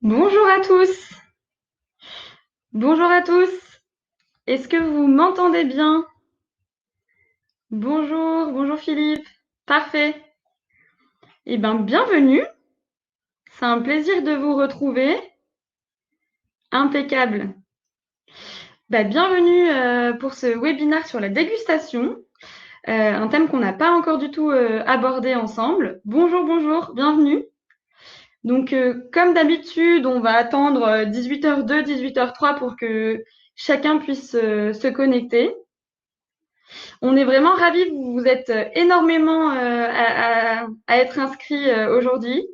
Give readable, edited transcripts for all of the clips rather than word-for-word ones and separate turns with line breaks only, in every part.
Bonjour à tous. Bonjour à tous. Est-ce que vous m'entendez bien? Bonjour, bonjour Philippe. Parfait. Eh bien, bienvenue. C'est un plaisir de vous retrouver. Impeccable. Bienvenue pour ce webinaire sur la dégustation, un thème qu'on n'a pas encore du tout abordé ensemble. Bonjour, bonjour, bienvenue. Donc, comme d'habitude, on va attendre 18h02, 18h03 pour que chacun puisse se connecter. On est vraiment ravis, vous êtes énormément à être inscrits aujourd'hui.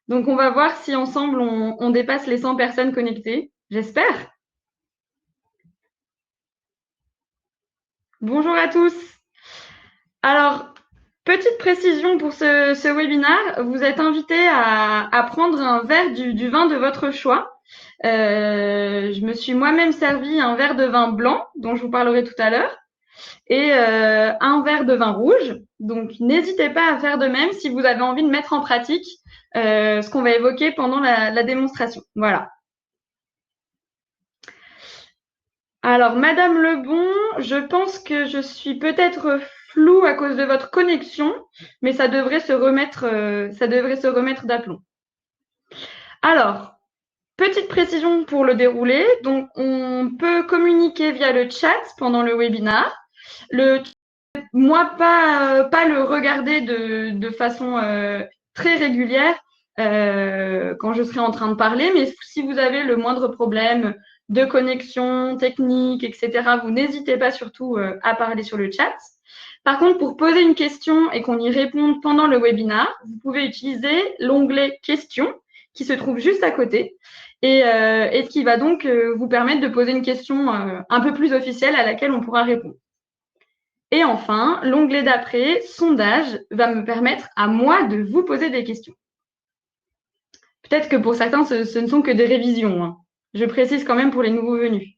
Donc, on va voir si ensemble, on dépasse les 100 personnes connectées. J'espère. Bonjour à tous. Alors, petite précision pour ce webinaire, vous êtes invités à prendre un verre du vin de votre choix. Je me suis moi-même servi un verre de vin blanc, dont je vous parlerai tout à l'heure, et un verre de vin rouge. Donc, n'hésitez pas à faire de même si vous avez envie de mettre en pratique ce qu'on va évoquer pendant la démonstration. Voilà. Alors, Madame Lebon, je pense que je suis peut-être floue à cause de votre connexion, mais ça devrait se remettre d'aplomb. Alors, petite précision pour le déroulé. Donc, on peut communiquer via le chat pendant le webinaire. Moi, pas le regarder de façon très régulière quand je serai en train de parler, mais si vous avez le moindre problème de connexion technique, etc., vous n'hésitez pas surtout à parler sur le chat. Par contre, pour poser une question et qu'on y réponde pendant le webinaire, vous pouvez utiliser l'onglet questions qui se trouve juste à côté et qui va donc vous permettre de poser une question un peu plus officielle à laquelle on pourra répondre. Et enfin, l'onglet d'après, sondage, va me permettre à moi de vous poser des questions. Peut-être que pour certains, ce ne sont que des révisions, hein. Je précise quand même pour les nouveaux venus.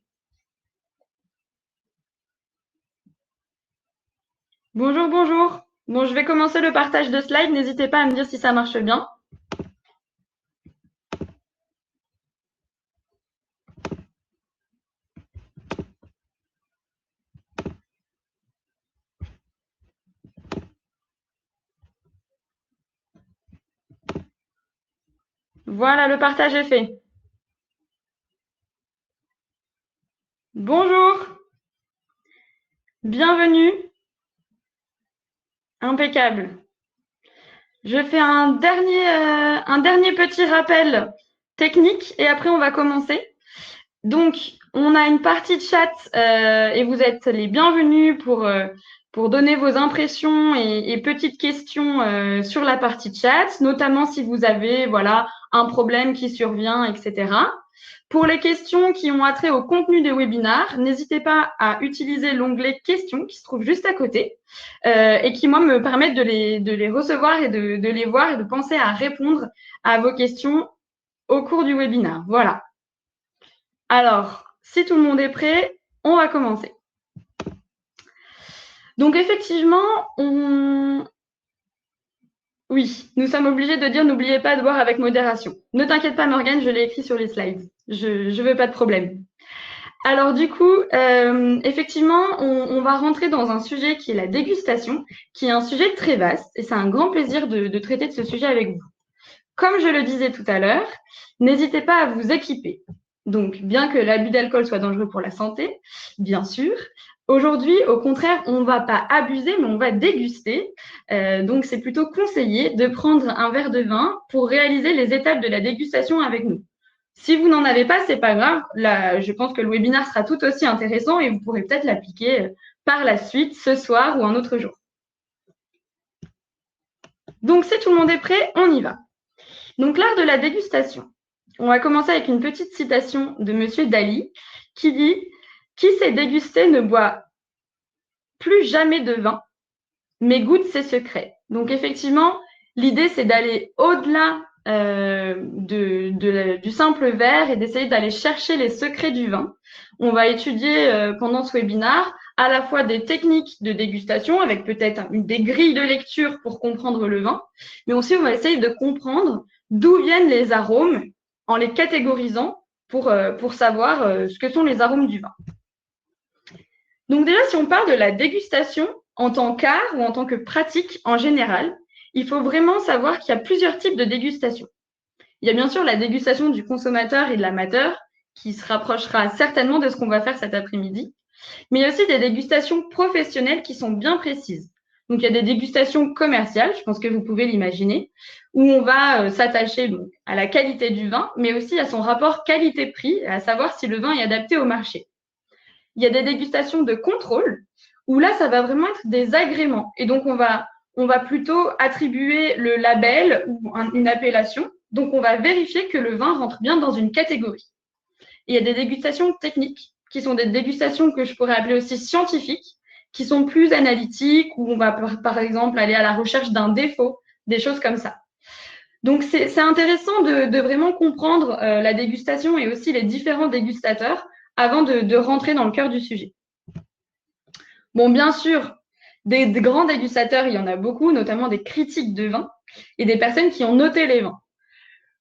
Bonjour, bonjour. Bon, je vais commencer le partage de slides. N'hésitez pas à me dire si ça marche bien. Voilà, le partage est fait. Bonjour. Bienvenue. Impeccable. Je fais un dernier petit rappel technique et après on va commencer. Donc, on a une partie de chat et vous êtes les bienvenus pour donner vos impressions et petites questions sur la partie de chat, notamment si vous avez voilà, un problème qui survient, etc. Pour les questions qui ont attrait au contenu des webinaires, n'hésitez pas à utiliser l'onglet questions qui se trouve juste à côté et qui, moi, me permettent de les recevoir et de les voir et de penser à répondre à vos questions au cours du webinaire. Voilà. Alors, si tout le monde est prêt, on va commencer. Donc, effectivement, oui, nous sommes obligés de dire n'oubliez pas de boire avec modération. Ne t'inquiète pas, Morgane, je l'ai écrit sur les slides. Je ne veux pas de problème. Alors, du coup, effectivement, on va rentrer dans un sujet qui est la dégustation, qui est un sujet très vaste et c'est un grand plaisir de traiter de ce sujet avec vous. Comme je le disais tout à l'heure, n'hésitez pas à vous équiper. Donc, bien que l'abus d'alcool soit dangereux pour la santé, bien sûr, aujourd'hui, au contraire, on ne va pas abuser, mais on va déguster. Donc, c'est plutôt conseillé de prendre un verre de vin pour réaliser les étapes de la dégustation avec nous. Si vous n'en avez pas, c'est pas grave. Là, je pense que le webinaire sera tout aussi intéressant et vous pourrez peut-être l'appliquer par la suite, ce soir ou un autre jour. Donc, si tout le monde est prêt, on y va. Donc, l'art de la dégustation. On va commencer avec une petite citation de Monsieur Daly qui dit « Qui sait déguster ne boit plus jamais de vin, mais goûte ses secrets. » Donc, effectivement, l'idée, c'est d'aller au-delà du simple verre et d'essayer d'aller chercher les secrets du vin. On va étudier pendant ce webinaire à la fois des techniques de dégustation avec peut-être des grilles de lecture pour comprendre le vin, mais aussi on va essayer de comprendre d'où viennent les arômes en les catégorisant pour savoir ce que sont les arômes du vin. Donc déjà, si on parle de la dégustation en tant qu'art ou en tant que pratique en général, il faut vraiment savoir qu'il y a plusieurs types de dégustation. Il y a bien sûr la dégustation du consommateur et de l'amateur, qui se rapprochera certainement de ce qu'on va faire cet après-midi. Mais il y a aussi des dégustations professionnelles qui sont bien précises. Donc, il y a des dégustations commerciales, je pense que vous pouvez l'imaginer, où on va s'attacher à la qualité du vin, mais aussi à son rapport qualité-prix, à savoir si le vin est adapté au marché. Il y a des dégustations de contrôle, où là, ça va vraiment être des agréments. Et donc, on va plutôt attribuer le label ou une appellation. Donc, on va vérifier que le vin rentre bien dans une catégorie. Et il y a des dégustations techniques, qui sont des dégustations que je pourrais appeler aussi scientifiques, qui sont plus analytiques, où on va par exemple aller à la recherche d'un défaut, des choses comme ça. Donc c'est intéressant de vraiment comprendre la dégustation et aussi les différents dégustateurs avant de rentrer dans le cœur du sujet. Bon, bien sûr, des grands dégustateurs, il y en a beaucoup, notamment des critiques de vin et des personnes qui ont noté les vins.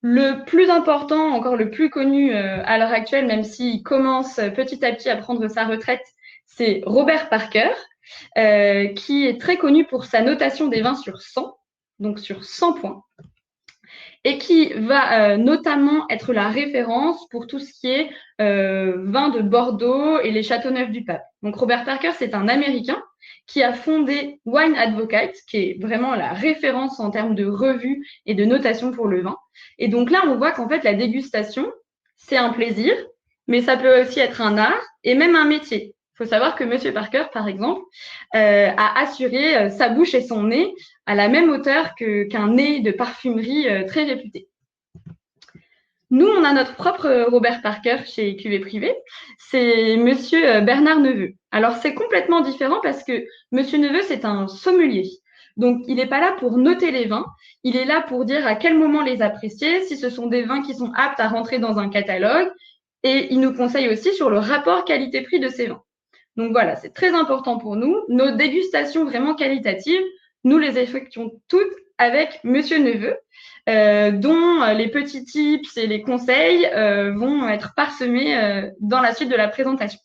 Le plus important, encore le plus connu à l'heure actuelle, même s'il commence petit à petit à prendre sa retraite, c'est Robert Parker, qui est très connu pour sa notation des vins sur 100, donc sur 100 points, et qui va notamment être la référence pour tout ce qui est vin de Bordeaux et les Châteauneuf du Pape. Donc Robert Parker, c'est un Américain qui a fondé Wine Advocate, qui est vraiment la référence en termes de revue et de notation pour le vin. Et donc là, on voit qu'en fait, la dégustation, c'est un plaisir, mais ça peut aussi être un art et même un métier. Il faut savoir que Monsieur Parker, par exemple, a assuré sa bouche et son nez à la même hauteur qu'un nez de parfumerie très réputé. Nous, on a notre propre Robert Parker chez QV Privé. C'est Monsieur Bernard Neveu. Alors, c'est complètement différent parce que Monsieur Neveu, c'est un sommelier. Donc, il n'est pas là pour noter les vins. Il est là pour dire à quel moment les apprécier, si ce sont des vins qui sont aptes à rentrer dans un catalogue. Et il nous conseille aussi sur le rapport qualité-prix de ces vins. Donc voilà, c'est très important pour nous. Nos dégustations vraiment qualitatives, nous les effectuons toutes avec Monsieur Neveu, dont les petits tips et les conseils vont être parsemés dans la suite de la présentation.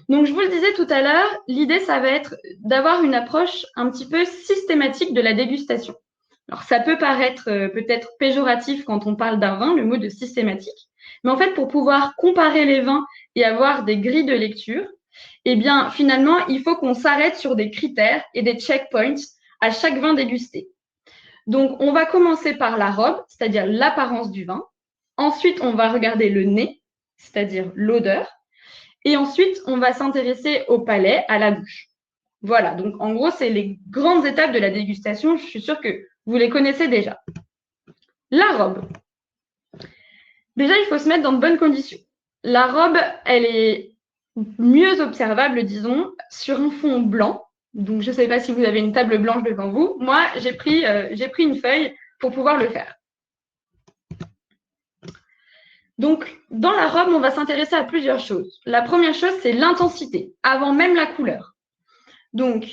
Donc, je vous le disais tout à l'heure, l'idée, ça va être d'avoir une approche un petit peu systématique de la dégustation. Alors, ça peut paraître peut-être péjoratif quand on parle d'un vin, le mot de systématique. Mais en fait, pour pouvoir comparer les vins et avoir des grilles de lecture, eh bien, finalement, il faut qu'on s'arrête sur des critères et des checkpoints à chaque vin dégusté. Donc, on va commencer par la robe, c'est-à-dire l'apparence du vin. Ensuite, on va regarder le nez, c'est-à-dire l'odeur. Et ensuite, on va s'intéresser au palais, à la bouche. Voilà, donc en gros, c'est les grandes étapes de la dégustation. Je suis sûre que vous les connaissez déjà. La robe. Déjà, il faut se mettre dans de bonnes conditions. La robe, elle est mieux observable, disons, sur un fond blanc. Donc, je ne sais pas si vous avez une table blanche devant vous. Moi, j'ai pris une feuille pour pouvoir le faire. Donc, dans la robe, on va s'intéresser à plusieurs choses. La première chose, c'est l'intensité, avant même la couleur. Donc,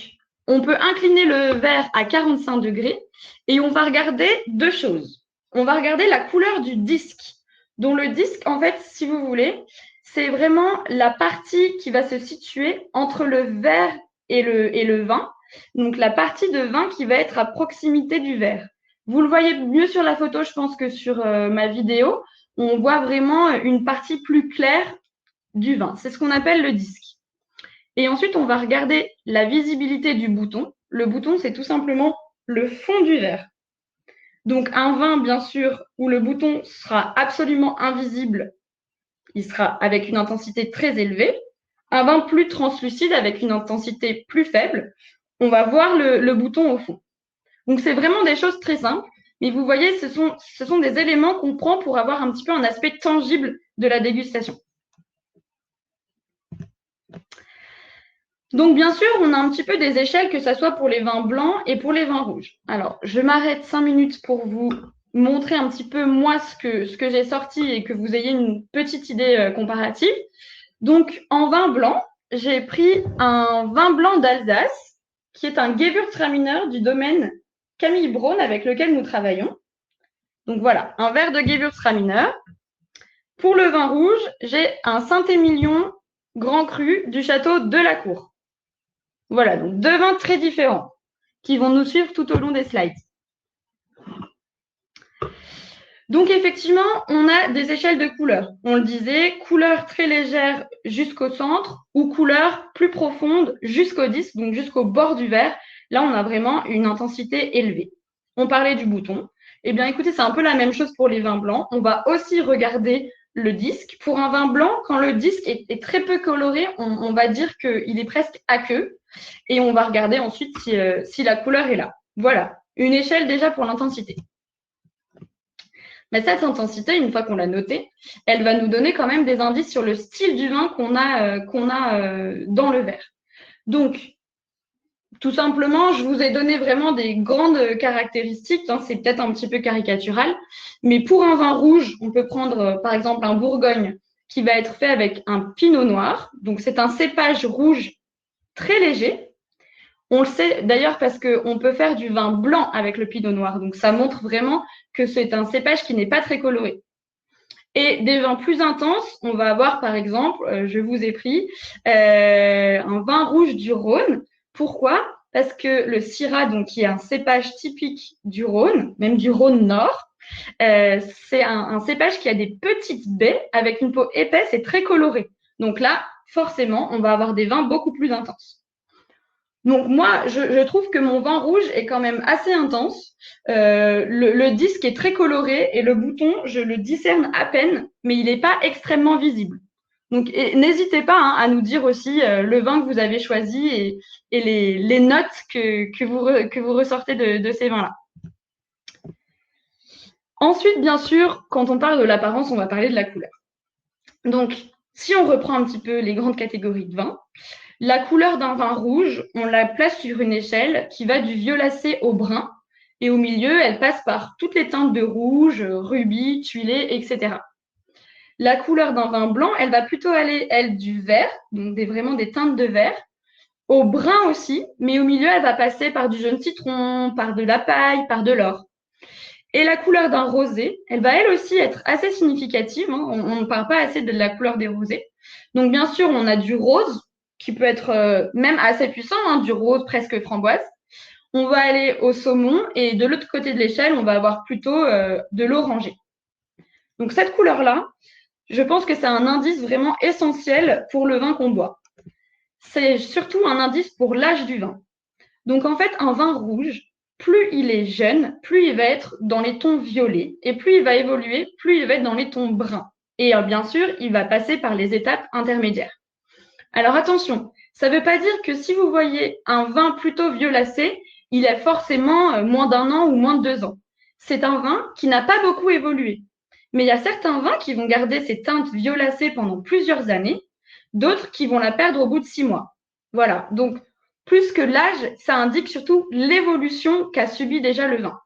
on peut incliner le verre à 45 degrés et on va regarder deux choses. On va regarder la couleur du disque. Donc, le disque, en fait, si vous voulez, c'est vraiment la partie qui va se situer entre le verre et le vin. Donc, la partie de vin qui va être à proximité du verre. Vous le voyez mieux sur la photo, je pense, que sur ma vidéo. On voit vraiment une partie plus claire du vin. C'est ce qu'on appelle le disque. Et ensuite, on va regarder la visibilité du bouton. Le bouton, c'est tout simplement le fond du verre. Donc, un vin, bien sûr, où le bouton sera absolument invisible, il sera avec une intensité très élevée. Un vin plus translucide, avec une intensité plus faible, on va voir le bouton au fond. Donc, c'est vraiment des choses très simples. Mais vous voyez, ce sont des éléments qu'on prend pour avoir un petit peu un aspect tangible de la dégustation. Donc, bien sûr, on a un petit peu des échelles, que ce soit pour les vins blancs et pour les vins rouges. Alors, je m'arrête 5 minutes pour vous montrer un petit peu, moi, ce que j'ai sorti et que vous ayez une petite idée comparative. Donc, en vin blanc, j'ai pris un vin blanc d'Alsace, qui est un Gewürztraminer du domaine Camille Braun avec lequel nous travaillons. Donc voilà, un verre de Gewürztraminer. Pour le vin rouge, j'ai un Saint-Émilion Grand Cru du château de la Cour. Voilà, donc deux vins très différents qui vont nous suivre tout au long des slides. Donc effectivement, on a des échelles de couleurs. On le disait, couleur très légère jusqu'au centre ou couleur plus profonde jusqu'au disque, donc jusqu'au bord du verre. Là, on a vraiment une intensité élevée. On parlait du bouton. Eh bien, écoutez, c'est un peu la même chose pour les vins blancs. On va aussi regarder le disque. Pour un vin blanc, quand le disque est très peu coloré, on va dire qu'il est presque aqueux. Et on va regarder ensuite si la couleur est là. Voilà, une échelle déjà pour l'intensité. Mais cette intensité, une fois qu'on l'a notée, elle va nous donner quand même des indices sur le style du vin qu'on a dans le verre. Donc, tout simplement, je vous ai donné vraiment des grandes caractéristiques. Hein, c'est peut-être un petit peu caricatural, mais pour un vin rouge, on peut prendre par exemple un Bourgogne qui va être fait avec un Pinot Noir. Donc, c'est un cépage rouge très léger. On le sait d'ailleurs parce qu'on peut faire du vin blanc avec le pinot noir. Donc, ça montre vraiment que c'est un cépage qui n'est pas très coloré. Et des vins plus intenses, on va avoir par exemple, je vous ai pris un vin rouge du Rhône. Pourquoi? Parce que le Syrah, donc, qui est un cépage typique du Rhône, même du Rhône Nord, c'est un cépage qui a des petites baies avec une peau épaisse et très colorée. Donc là, forcément, on va avoir des vins beaucoup plus intenses. Donc moi, je trouve que mon vin rouge est quand même assez intense. Le disque est très coloré et le bouton, je le discerne à peine, mais il n'est pas extrêmement visible. Donc n'hésitez pas hein, à nous dire aussi le vin que vous avez choisi et les notes que vous ressortez de ces vins-là. Ensuite, bien sûr, quand on parle de l'apparence, on va parler de la couleur. Donc, si on reprend un petit peu les grandes catégories de vins, la couleur d'un vin rouge, on la place sur une échelle qui va du violacé au brun. Et au milieu, elle passe par toutes les teintes de rouge, rubis, tuilé, etc. La couleur d'un vin blanc, elle va plutôt aller, elle, du vert, donc vraiment des teintes de vert, au brun aussi, mais au milieu, elle va passer par du jaune citron, par de la paille, par de l'or. Et la couleur d'un rosé, elle va elle aussi être assez significative. Hein. On ne parle pas assez de la couleur des rosés. Donc, bien sûr, on a du rose qui peut être même assez puissant, hein, du rose presque framboise. On va aller au saumon et de l'autre côté de l'échelle, on va avoir plutôt de l'orangé. Donc, cette couleur-là, je pense que c'est un indice vraiment essentiel pour le vin qu'on boit. C'est surtout un indice pour l'âge du vin. Donc, en fait, un vin rouge, plus il est jeune, plus il va être dans les tons violets. Et plus il va évoluer, plus il va être dans les tons bruns. Et bien sûr, il va passer par les étapes intermédiaires. Alors attention, ça ne veut pas dire que si vous voyez un vin plutôt violacé, il a forcément moins d'un an ou moins de 2 ans. C'est un vin qui n'a pas beaucoup évolué. Mais il y a certains vins qui vont garder ces teintes violacées pendant plusieurs années, d'autres qui vont la perdre au bout de 6 mois. Voilà, donc plus que l'âge, ça indique surtout l'évolution qu'a subi déjà le vin.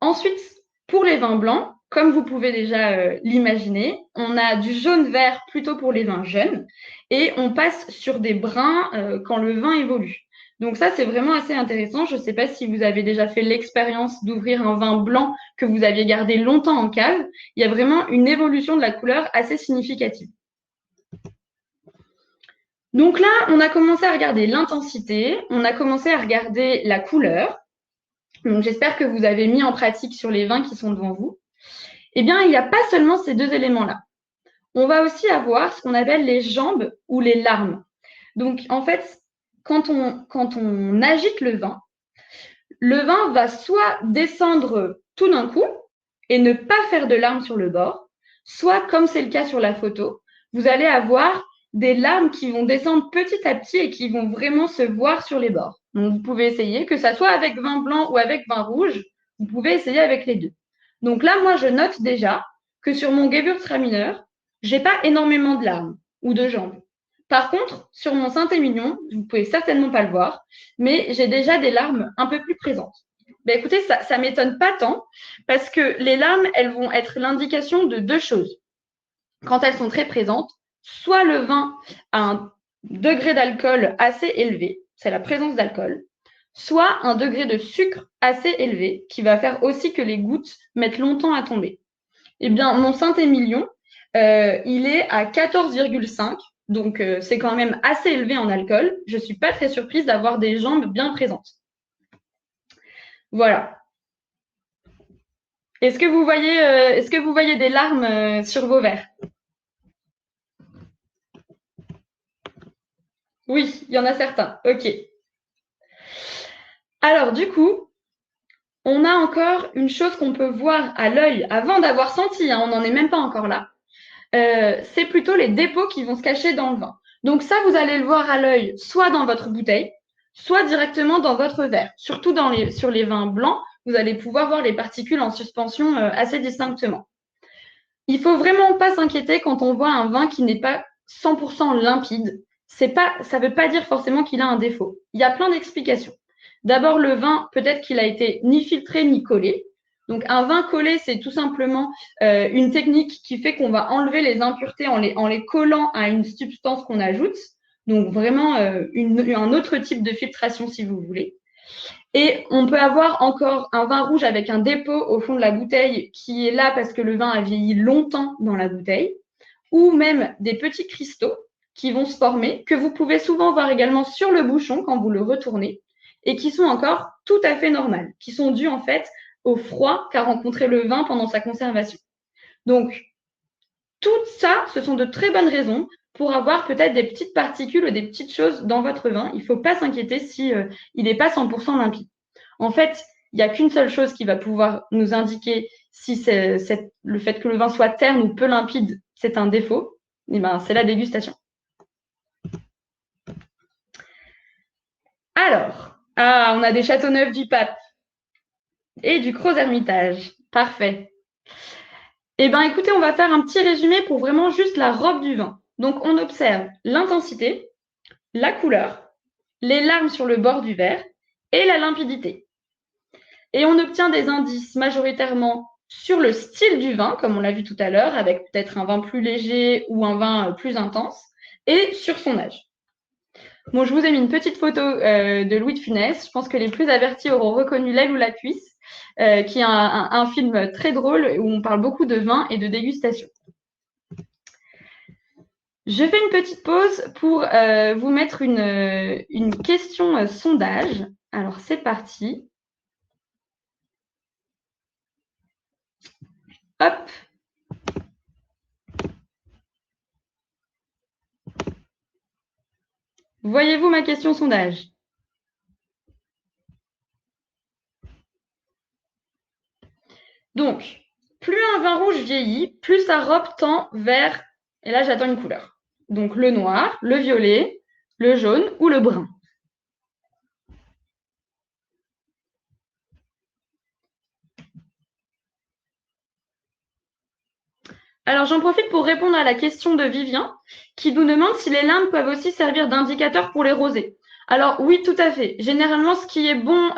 Ensuite, pour les vins blancs, comme vous pouvez déjà l'imaginer, on a du jaune-vert plutôt pour les vins jeunes et on passe sur des bruns quand le vin évolue. Donc ça, c'est vraiment assez intéressant. Je ne sais pas si vous avez déjà fait l'expérience d'ouvrir un vin blanc que vous aviez gardé longtemps en cave. Il y a vraiment une évolution de la couleur assez significative. Donc là, on a commencé à regarder l'intensité, on a commencé à regarder la couleur. Donc j'espère que vous avez mis en pratique sur les vins qui sont devant vous. Eh bien, il n'y a pas seulement ces deux éléments-là. On va aussi avoir ce qu'on appelle les jambes ou les larmes. Donc, en fait, quand on agite le vin va soit descendre tout d'un coup et ne pas faire de larmes sur le bord, soit, comme c'est le cas sur la photo, vous allez avoir des larmes qui vont descendre petit à petit et qui vont vraiment se voir sur les bords. Donc, vous pouvez essayer, que ça soit avec vin blanc ou avec vin rouge, vous pouvez essayer avec les deux. Donc là, moi, je note déjà que sur mon Gewürztraminer, j'ai pas énormément de larmes ou de jambes. Par contre, sur mon Saint-Émilion, vous pouvez certainement pas le voir, mais j'ai déjà des larmes un peu plus présentes. Ben écoutez, ça ne m'étonne pas tant parce que les larmes, elles vont être l'indication de deux choses. Quand elles sont très présentes, soit le vin a un degré d'alcool assez élevé, c'est la présence d'alcool, soit un degré de sucre assez élevé, qui va faire aussi que les gouttes mettent longtemps à tomber. Eh bien, mon Saint-Émilion, il est à 14,5, donc c'est quand même assez élevé en alcool. Je ne suis pas très surprise d'avoir des jambes bien présentes. Voilà. Est-ce que vous voyez des larmes sur vos verres? Oui, il y en a certains. Ok. Alors, du coup, on a encore une chose qu'on peut voir à l'œil avant d'avoir senti, hein, on n'en est même pas encore là. C'est plutôt les dépôts qui vont se cacher dans le vin. Donc ça, vous allez le voir à l'œil, soit dans votre bouteille, soit directement dans votre verre. Surtout sur les vins blancs, vous allez pouvoir voir les particules en suspension assez distinctement. Il faut vraiment pas s'inquiéter quand on voit un vin qui n'est pas 100% limpide. Ça ne veut pas dire forcément qu'il a un défaut. Il y a plein d'explications. D'abord, le vin, peut-être qu'il a été ni filtré ni collé. Donc, un vin collé, c'est tout simplement une technique qui fait qu'on va enlever les impuretés en les collant à une substance qu'on ajoute. Donc, vraiment un autre type de filtration, si vous voulez. Et on peut avoir encore un vin rouge avec un dépôt au fond de la bouteille qui est là parce que le vin a vieilli longtemps dans la bouteille, ou même des petits cristaux qui vont se former, que vous pouvez souvent voir également sur le bouchon quand vous le retournez, et qui sont encore tout à fait normales, qui sont dus en fait au froid qu'a rencontré le vin pendant sa conservation. Donc, tout ça, ce sont de très bonnes raisons pour avoir peut-être des petites particules ou des petites choses dans votre vin. Il ne faut pas s'inquiéter si il n'est pas 100% limpide. En fait, il n'y a qu'une seule chose qui va pouvoir nous indiquer si le fait que le vin soit terne ou peu limpide, c'est un défaut. Et ben, c'est la dégustation. Alors, on a des Châteauneuf du Pape et du Cros Hermitage. Parfait. Eh bien, écoutez, on va faire un petit résumé pour vraiment juste la robe du vin. Donc, on observe l'intensité, la couleur, les larmes sur le bord du verre et la limpidité. Et on obtient des indices majoritairement sur le style du vin, comme on l'a vu tout à l'heure, avec peut-être un vin plus léger ou un vin plus intense, et sur son âge. Bon, je vous ai mis une petite photo de Louis de Funès. Je pense que les plus avertis auront reconnu L'aile ou la cuisse, qui est un film très drôle où on parle beaucoup de vin et de dégustation. Je fais une petite pause pour vous mettre une question sondage. Alors, c'est parti. Hop. Voyez-vous ma question sondage? Donc, plus un vin rouge vieillit, plus sa robe tend vers, et là j'attends une couleur. Donc le noir, le violet, le jaune ou le brun. Alors j'en profite pour répondre à la question de Vivien qui nous demande si les limbes peuvent aussi servir d'indicateur pour les rosés. Alors oui, tout à fait. Généralement, ce qui est bon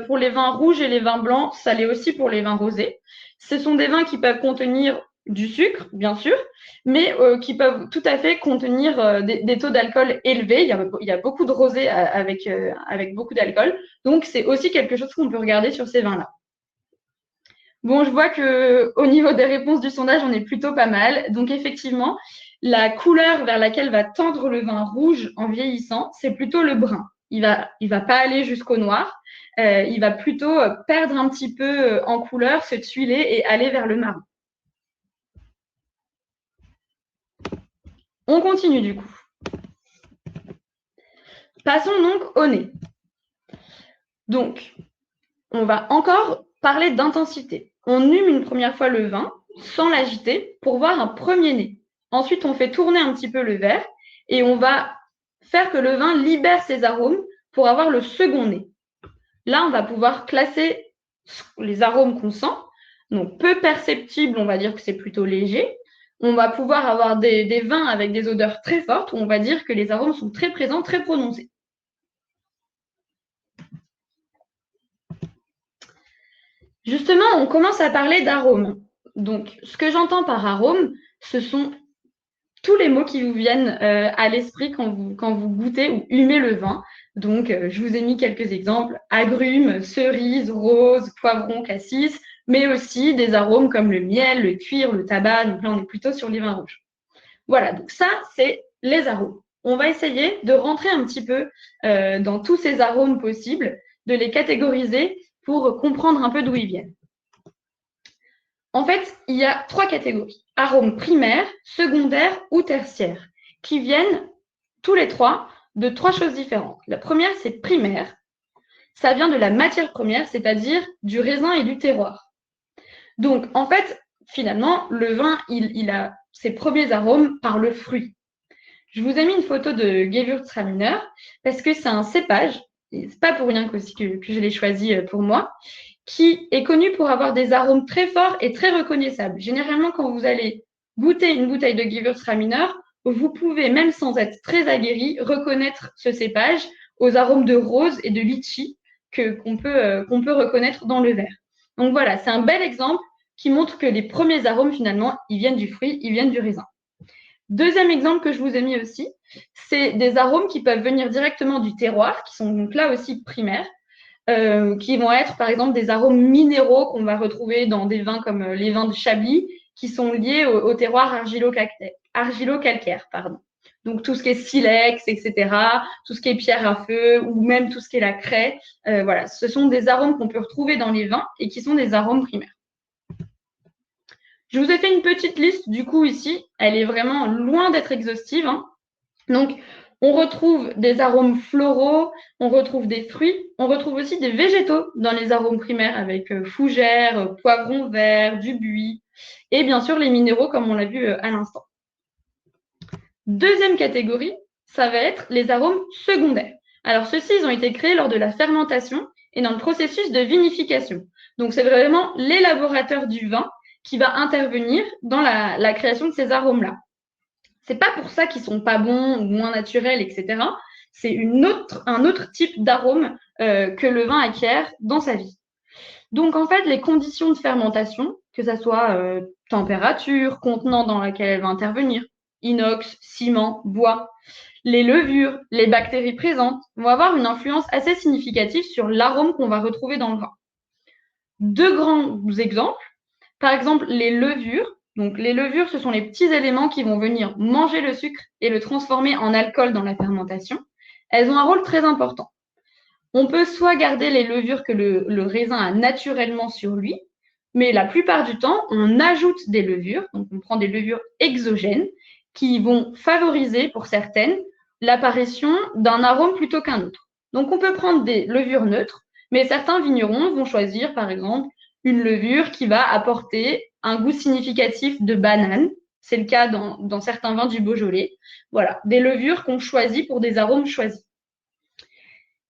pour les vins rouges et les vins blancs, ça l'est aussi pour les vins rosés. Ce sont des vins qui peuvent contenir du sucre, bien sûr, mais qui peuvent tout à fait contenir des taux d'alcool élevés. Il y a beaucoup de rosés avec beaucoup d'alcool. Donc c'est aussi quelque chose qu'on peut regarder sur ces vins-là. Bon, je vois que au niveau des réponses du sondage, on est plutôt pas mal. Donc effectivement, la couleur vers laquelle va tendre le vin rouge en vieillissant, c'est plutôt le brun. Il va pas aller jusqu'au noir. Il va plutôt perdre un petit peu en couleur, se tuiler et aller vers le marron. On continue du coup. Passons donc au nez. Donc, on va encore parler d'intensité. On hume une première fois le vin sans l'agiter pour voir un premier nez. Ensuite, on fait tourner un petit peu le verre et on va faire que le vin libère ses arômes pour avoir le second nez. Là, on va pouvoir classer les arômes qu'on sent. Donc, peu perceptibles, on va dire que c'est plutôt léger. On va pouvoir avoir des vins avec des odeurs très fortes où on va dire que les arômes sont très présents, très prononcés. Justement, on commence à parler d'arômes. Donc, ce que j'entends par arôme, ce sont tous les mots qui vous viennent à l'esprit quand vous goûtez ou humez le vin. Donc, je vous ai mis quelques exemples, agrumes, cerises, roses, poivrons, cassis, mais aussi des arômes comme le miel, le cuir, le tabac. Donc là, on est plutôt sur les vins rouges. Voilà, donc ça, c'est les arômes. On va essayer de rentrer un petit peu dans tous ces arômes possibles, de les catégoriser pour comprendre un peu d'où ils viennent. En fait, il y a 3 catégories. Arômes primaires, secondaires ou tertiaires, qui viennent tous les 3 de 3 choses différentes. La première, c'est primaire. Ça vient de la matière première, c'est-à-dire du raisin et du terroir. Donc, en fait, finalement, le vin, il a ses premiers arômes par le fruit. Je vous ai mis une photo de Gewürztraminer parce que c'est un cépage, et c'est pas pour rien que je l'ai choisi pour moi, qui est connu pour avoir des arômes très forts et très reconnaissables. Généralement, quand vous allez goûter une bouteille de Gewürztraminer, vous pouvez, même sans être très aguerri, reconnaître ce cépage aux arômes de rose et de litchi qu'on peut reconnaître dans le verre. Donc voilà, c'est un bel exemple qui montre que les premiers arômes, finalement, ils viennent du fruit, ils viennent du raisin. Deuxième exemple que je vous ai mis aussi, c'est des arômes qui peuvent venir directement du terroir, qui sont donc là aussi primaires, qui vont être par exemple des arômes minéraux qu'on va retrouver dans des vins comme les vins de Chablis, qui sont liés au terroir argilo-calcaire. Donc tout ce qui est silex, etc., tout ce qui est pierre à feu, ou même tout ce qui est la craie, voilà, ce sont des arômes qu'on peut retrouver dans les vins et qui sont des arômes primaires. Je vous ai fait une petite liste du coup ici, elle est vraiment loin d'être exhaustive, hein. Donc, on retrouve des arômes floraux, on retrouve des fruits, on retrouve aussi des végétaux dans les arômes primaires avec fougères, poivrons verts, du buis et bien sûr les minéraux comme on l'a vu à l'instant. Deuxième catégorie, ça va être les arômes secondaires. Alors ceux-ci, ils ont été créés lors de la fermentation et dans le processus de vinification. Donc c'est vraiment l'élaborateur du vin qui va intervenir dans la création de ces arômes-là. C'est pas pour ça qu'ils sont pas bons ou moins naturels, etc. C'est un autre type d'arôme que le vin acquiert dans sa vie. Donc en fait, les conditions de fermentation, que ça soit température, contenant dans laquelle elle va intervenir, inox, ciment, bois, les levures, les bactéries présentes vont avoir une influence assez significative sur l'arôme qu'on va retrouver dans le vin. Deux grands exemples. Par exemple, les levures. Donc, les levures, ce sont les petits éléments qui vont venir manger le sucre et le transformer en alcool dans la fermentation. Elles ont un rôle très important. On peut soit garder les levures que le raisin a naturellement sur lui, mais la plupart du temps, on ajoute des levures. Donc, on prend des levures exogènes qui vont favoriser, pour certaines, l'apparition d'un arôme plutôt qu'un autre. Donc, on peut prendre des levures neutres, mais certains vignerons vont choisir, par exemple, une levure qui va apporter un goût significatif de banane. C'est le cas dans certains vins du Beaujolais. Voilà, des levures qu'on choisit pour des arômes choisis.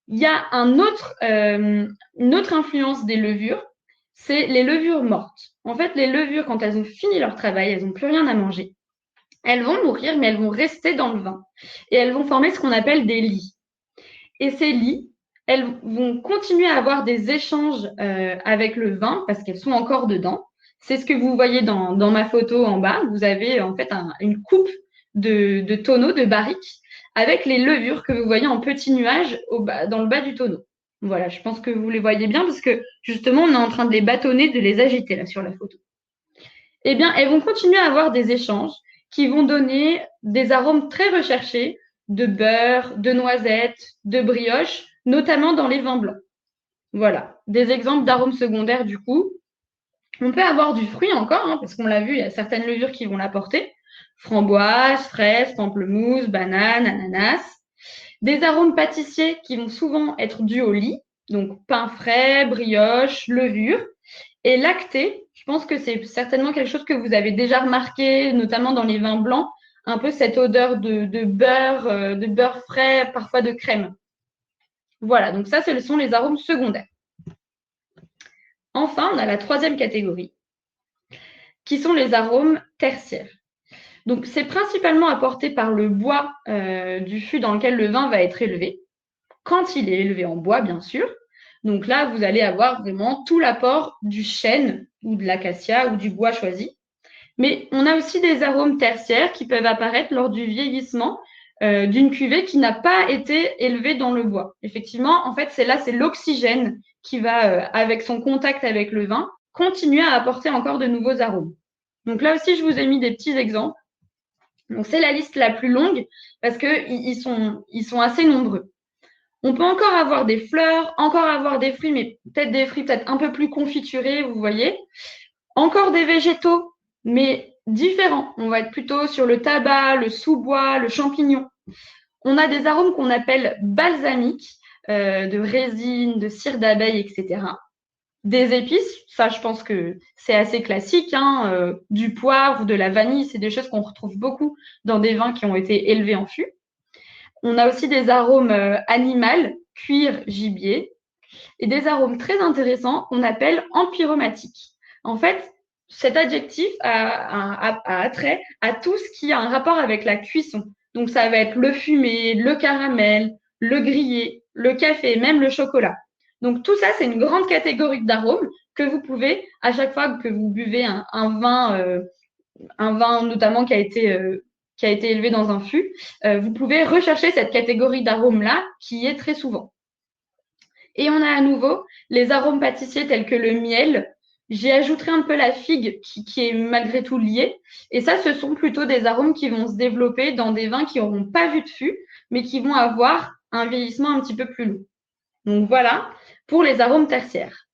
Il y a une autre influence des levures, c'est les levures mortes. En fait, les levures, quand elles ont fini leur travail, elles n'ont plus rien à manger. Elles vont mourir, mais elles vont rester dans le vin. Et elles vont former ce qu'on appelle des lies. Et ces lies, elles vont continuer à avoir des échanges avec le vin parce qu'elles sont encore dedans. C'est ce que vous voyez dans ma photo en bas. Vous avez en fait une coupe de tonneaux, de barriques, avec les levures que vous voyez en petits nuages dans le bas du tonneau. Voilà, je pense que vous les voyez bien parce que justement, on est en train de les bâtonner, de les agiter là sur la photo. Eh bien, elles vont continuer à avoir des échanges qui vont donner des arômes très recherchés de beurre, de noisettes, de brioche, notamment dans les vins blancs. Voilà, des exemples d'arômes secondaires du coup. On peut avoir du fruit encore, hein, parce qu'on l'a vu, il y a certaines levures qui vont l'apporter. Framboise, fraise, pamplemousse, banane, ananas. Des arômes pâtissiers qui vont souvent être dus au lit, donc pain frais, brioche, levure. Et lacté, je pense que c'est certainement quelque chose que vous avez déjà remarqué, notamment dans les vins blancs, un peu cette odeur de beurre frais, parfois de crème. Voilà, donc ça, ce sont les arômes secondaires. Enfin, on a la troisième catégorie, qui sont les arômes tertiaires. Donc, c'est principalement apporté par le bois du fût dans lequel le vin va être élevé, quand il est élevé en bois, bien sûr. Donc là, vous allez avoir vraiment tout l'apport du chêne ou de l'acacia ou du bois choisi. Mais on a aussi des arômes tertiaires qui peuvent apparaître lors du vieillissement d'une cuvée qui n'a pas été élevée dans le bois. Effectivement, en fait, c'est l'oxygène qui va, avec son contact avec le vin, continuer à apporter encore de nouveaux arômes. Donc là aussi, je vous ai mis des petits exemples. Donc c'est la liste la plus longue parce qu'ils sont assez nombreux. On peut encore avoir des fleurs, encore avoir des fruits, mais peut-être des fruits peut-être un peu plus confiturés, vous voyez. Encore des végétaux, mais différents. On va être plutôt sur le tabac, le sous-bois, le champignon. On a des arômes qu'on appelle balsamiques, de résine, de cire d'abeille, etc. Des épices, ça je pense que c'est assez classique, hein, du poivre ou de la vanille, c'est des choses qu'on retrouve beaucoup dans des vins qui ont été élevés en fût. On a aussi des arômes animaux, cuir, gibier, et des arômes très intéressants qu'on appelle empyromatiques. En fait, cet adjectif a attrait à tout ce qui a un rapport avec la cuisson. Donc, ça va être le fumé, le caramel, le grillé, le café, même le chocolat. Donc, tout ça, c'est une grande catégorie d'arômes que vous pouvez, à chaque fois que vous buvez un vin notamment qui a été élevé dans un fût, vous pouvez rechercher cette catégorie d'arômes-là qui est très souvent. Et on a à nouveau les arômes pâtissiers tels que le miel. J'y ajouterai un peu la figue qui est malgré tout liée. Et ça, ce sont plutôt des arômes qui vont se développer dans des vins qui n'auront pas vu de fût, mais qui vont avoir un vieillissement un petit peu plus long. Donc voilà pour les arômes tertiaires.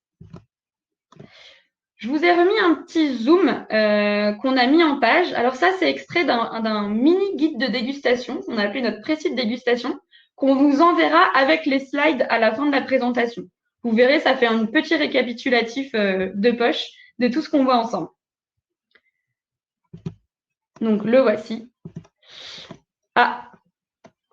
Je vous ai remis un petit zoom qu'on a mis en page. Alors ça, c'est extrait d'un mini guide de dégustation qu'on a appelé notre précis de dégustation, qu'on vous enverra avec les slides à la fin de la présentation. Vous verrez, ça fait un petit récapitulatif de poche de tout ce qu'on voit ensemble. Donc, le voici. Ah,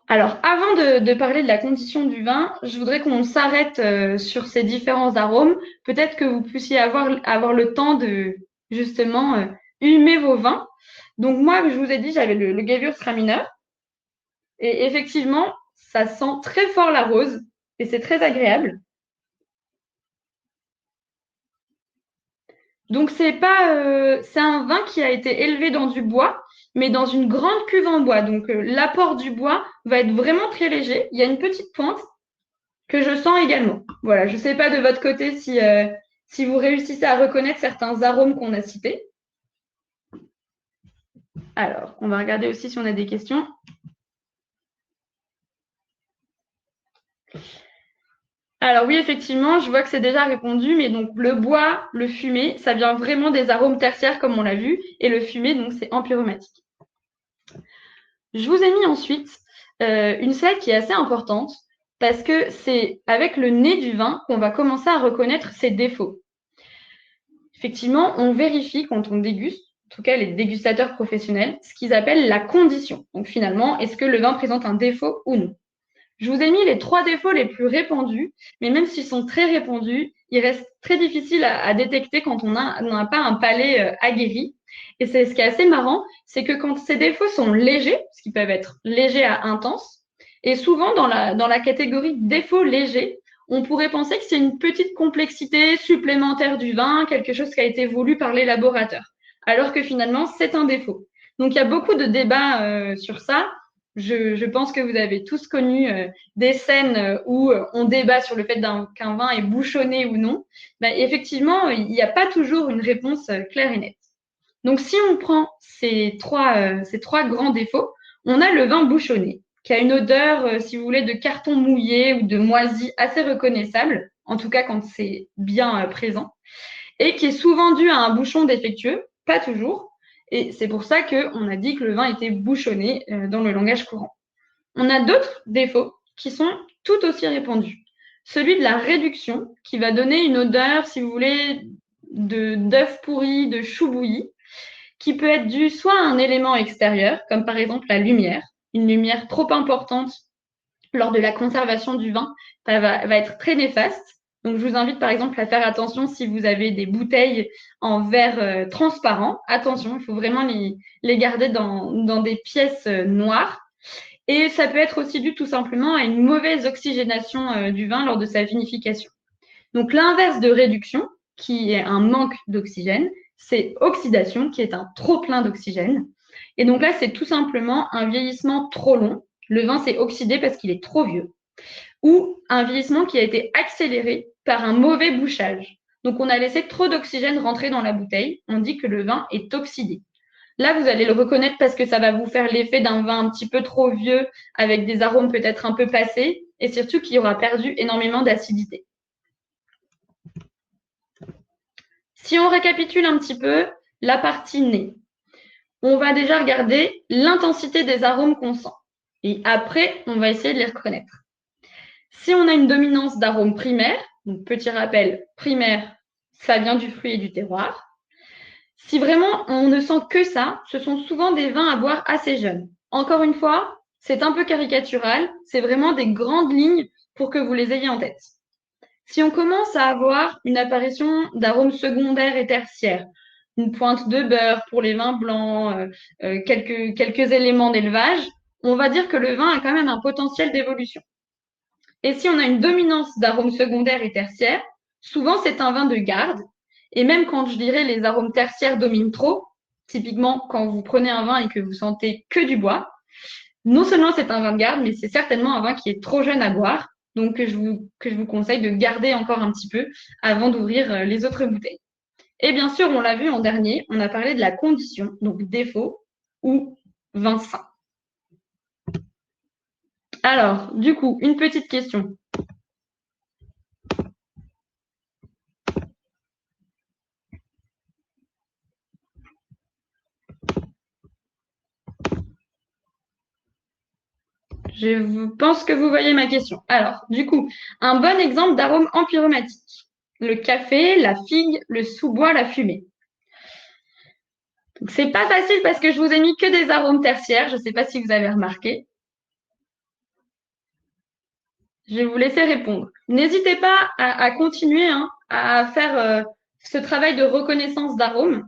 alors, avant de parler de la condition du vin, je voudrais qu'on s'arrête sur ces différents arômes. Peut-être que vous puissiez avoir le temps de, justement, humer vos vins. Donc, moi, je vous ai dit, j'avais le Gewürztraminer. Et effectivement, ça sent très fort la rose et c'est très agréable. Donc, c'est un vin qui a été élevé dans du bois, mais dans une grande cuve en bois. Donc, l'apport du bois va être vraiment très léger. Il y a une petite pointe que je sens également. Voilà, je ne sais pas de votre côté si vous réussissez à reconnaître certains arômes qu'on a cités. Alors, on va regarder aussi si on a des questions. Alors oui, effectivement, je vois que c'est déjà répondu, mais donc le bois, le fumé, ça vient vraiment des arômes tertiaires comme on l'a vu, et le fumé, donc c'est empyromatique. Je vous ai mis ensuite une slide qui est assez importante parce que c'est avec le nez du vin qu'on va commencer à reconnaître ses défauts. Effectivement, on vérifie quand on déguste, en tout cas les dégustateurs professionnels, ce qu'ils appellent la condition. Donc finalement, est-ce que le vin présente un défaut ou non? Je vous ai mis les 3 défauts les plus répandus, mais même s'ils sont très répandus, ils restent très difficiles à détecter quand on n'a pas un palais aguerri. Et c'est ce qui est assez marrant, c'est que quand ces défauts sont légers, parce qu'ils peuvent être légers à intenses, et souvent dans la catégorie défauts légers, on pourrait penser que c'est une petite complexité supplémentaire du vin, quelque chose qui a été voulu par l'élaborateur, alors que finalement, c'est un défaut. Donc, il y a beaucoup de débats sur ça. Je pense que vous avez tous connu des scènes où on débat sur le fait qu'un vin est bouchonné ou non. Ben, effectivement, il n'y a pas toujours une réponse claire et nette. Donc, si on prend ces trois grands défauts, on a le vin bouchonné, qui a une odeur, si vous voulez, de carton mouillé ou de moisi assez reconnaissable, en tout cas quand c'est bien présent, et qui est souvent dû à un bouchon défectueux, pas toujours. Et c'est pour ça qu'on a dit que le vin était bouchonné dans le langage courant. On a d'autres défauts qui sont tout aussi répandus. Celui de la réduction, qui va donner une odeur, si vous voulez, d'œuf pourri, de chou bouilli, qui peut être dû soit à un élément extérieur, comme par exemple la lumière, une lumière trop importante lors de la conservation du vin, ça va être très néfaste. Donc, je vous invite par exemple à faire attention si vous avez des bouteilles en verre transparent. Attention, il faut vraiment les garder dans des pièces noires. Et ça peut être aussi dû tout simplement à une mauvaise oxygénation du vin lors de sa vinification. Donc, l'inverse de réduction, qui est un manque d'oxygène, c'est oxydation, qui est un trop-plein d'oxygène. Et donc là, c'est tout simplement un vieillissement trop long. Le vin s'est oxydé parce qu'il est trop vieux. Ou un vieillissement qui a été accéléré par un mauvais bouchage. Donc on a laissé trop d'oxygène rentrer dans la bouteille. On dit que le vin est oxydé. Là, vous allez le reconnaître parce que ça va vous faire l'effet d'un vin un petit peu trop vieux, avec des arômes peut-être un peu passés, et surtout qui aura perdu énormément d'acidité. Si on récapitule un petit peu la partie nez, on va déjà regarder l'intensité des arômes qu'on sent. Et après, on va essayer de les reconnaître. Si on a une dominance d'arômes primaires, donc petit rappel, primaire, ça vient du fruit et du terroir. Si vraiment on ne sent que ça, ce sont souvent des vins à boire assez jeunes. Encore une fois, c'est un peu caricatural, c'est vraiment des grandes lignes pour que vous les ayez en tête. Si on commence à avoir une apparition d'arômes secondaires et tertiaires, une pointe de beurre pour les vins blancs, quelques éléments d'élevage, on va dire que le vin a quand même un potentiel d'évolution. Et si on a une dominance d'arômes secondaires et tertiaires, souvent c'est un vin de garde. Et même quand je dirais les arômes tertiaires dominent trop, typiquement quand vous prenez un vin et que vous sentez que du bois, non seulement c'est un vin de garde, mais c'est certainement un vin qui est trop jeune à boire, donc que je vous conseille de garder encore un petit peu avant d'ouvrir les autres bouteilles. Et bien sûr, on l'a vu en dernier, on a parlé de la condition, donc défaut ou vin sain. Alors, du coup, une petite question. Je pense que vous voyez ma question. Alors, du coup, un bon exemple d'arôme empyromatique. Le café, la figue, le sous-bois, la fumée. Donc, c'est pas facile parce que je vous ai mis que des arômes tertiaires. Je ne sais pas si vous avez remarqué. Je vais vous laisser répondre. N'hésitez pas à continuer à faire ce travail de reconnaissance d'arômes.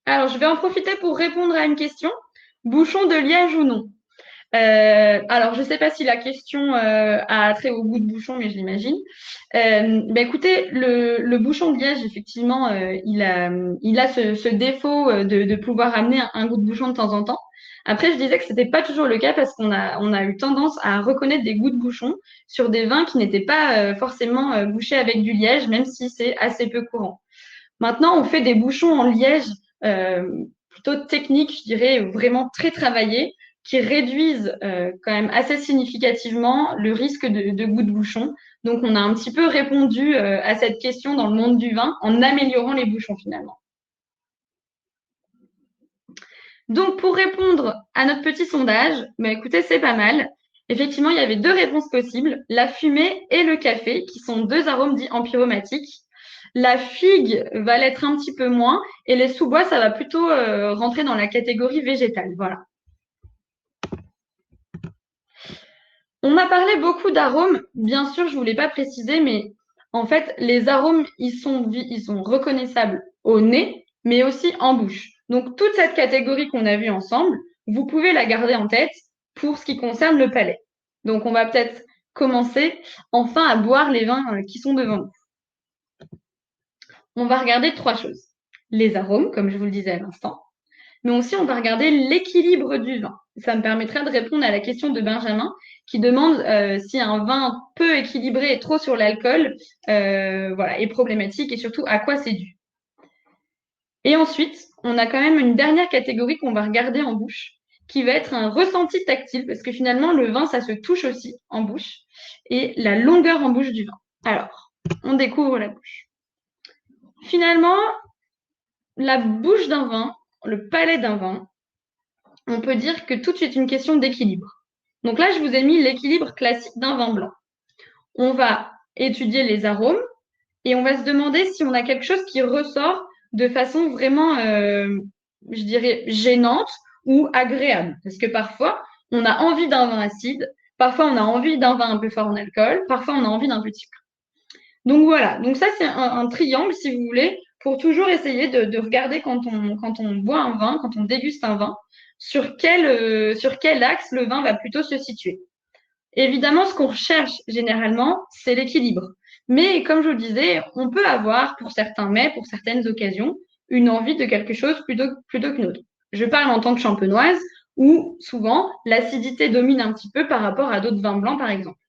Alors, je vais en profiter pour répondre à une question. Bouchon de liège ou non? Alors, je ne sais pas si la question a trait au goût de bouchon, mais je l'imagine. Écoutez, le bouchon de liège, effectivement, il a ce défaut de pouvoir amener un goût de bouchon de temps en temps. Après, je disais que ce n'était pas toujours le cas parce qu'on a eu tendance à reconnaître des goûts de bouchon sur des vins qui n'étaient pas forcément bouchés avec du liège, même si c'est assez peu courant. Maintenant, on fait des bouchons en liège plutôt techniques, je dirais, vraiment très travaillés, qui réduisent quand même assez significativement le risque de goût de bouchon. Donc, on a un petit peu répondu à cette question dans le monde du vin en améliorant les bouchons finalement. Donc, pour répondre à notre petit sondage, écoutez, c'est pas mal. Effectivement, il y avait deux réponses possibles, la fumée et le café, qui sont deux arômes dits empyromatiques. La figue va l'être un petit peu moins et les sous-bois, ça va plutôt rentrer dans la catégorie végétale. Voilà. On a parlé beaucoup d'arômes. Bien sûr, je ne voulais pas préciser, mais en fait, les arômes, ils sont reconnaissables au nez, mais aussi en bouche. Donc, toute cette catégorie qu'on a vue ensemble, vous pouvez la garder en tête pour ce qui concerne le palais. Donc, on va peut-être commencer enfin à boire les vins qui sont devant nous. On va regarder trois choses. Les arômes, comme je vous le disais à l'instant, mais aussi on va regarder l'équilibre du vin. Ça me permettra de répondre à la question de Benjamin qui demande si un vin peu équilibré et trop sur l'alcool est problématique et surtout à quoi c'est dû. Et ensuite, on a quand même une dernière catégorie qu'on va regarder en bouche, qui va être un ressenti tactile, parce que finalement, le vin, ça se touche aussi en bouche, et la longueur en bouche du vin. Alors, on découvre la bouche. Finalement, la bouche d'un vin, le palais d'un vin, on peut dire que tout est une question d'équilibre. Donc là, je vous ai mis l'équilibre classique d'un vin blanc. On va étudier les arômes et on va se demander si on a quelque chose qui ressort de façon vraiment, je dirais, gênante ou agréable. Parce que parfois, on a envie d'un vin acide, parfois on a envie d'un vin un peu fort en alcool, parfois on a envie d'un peu de sucre. Donc voilà, donc ça c'est un triangle, si vous voulez, pour toujours essayer de regarder quand on boit un vin, quand on déguste un vin, sur quel axe le vin va plutôt se situer. Évidemment, ce qu'on recherche généralement, c'est l'équilibre. Mais comme je vous le disais, on peut avoir, pour certains mets, pour certaines occasions, une envie de quelque chose plutôt qu'une autre. Je parle en tant que champenoise, où souvent l'acidité domine un petit peu par rapport à d'autres vins blancs, par exemple.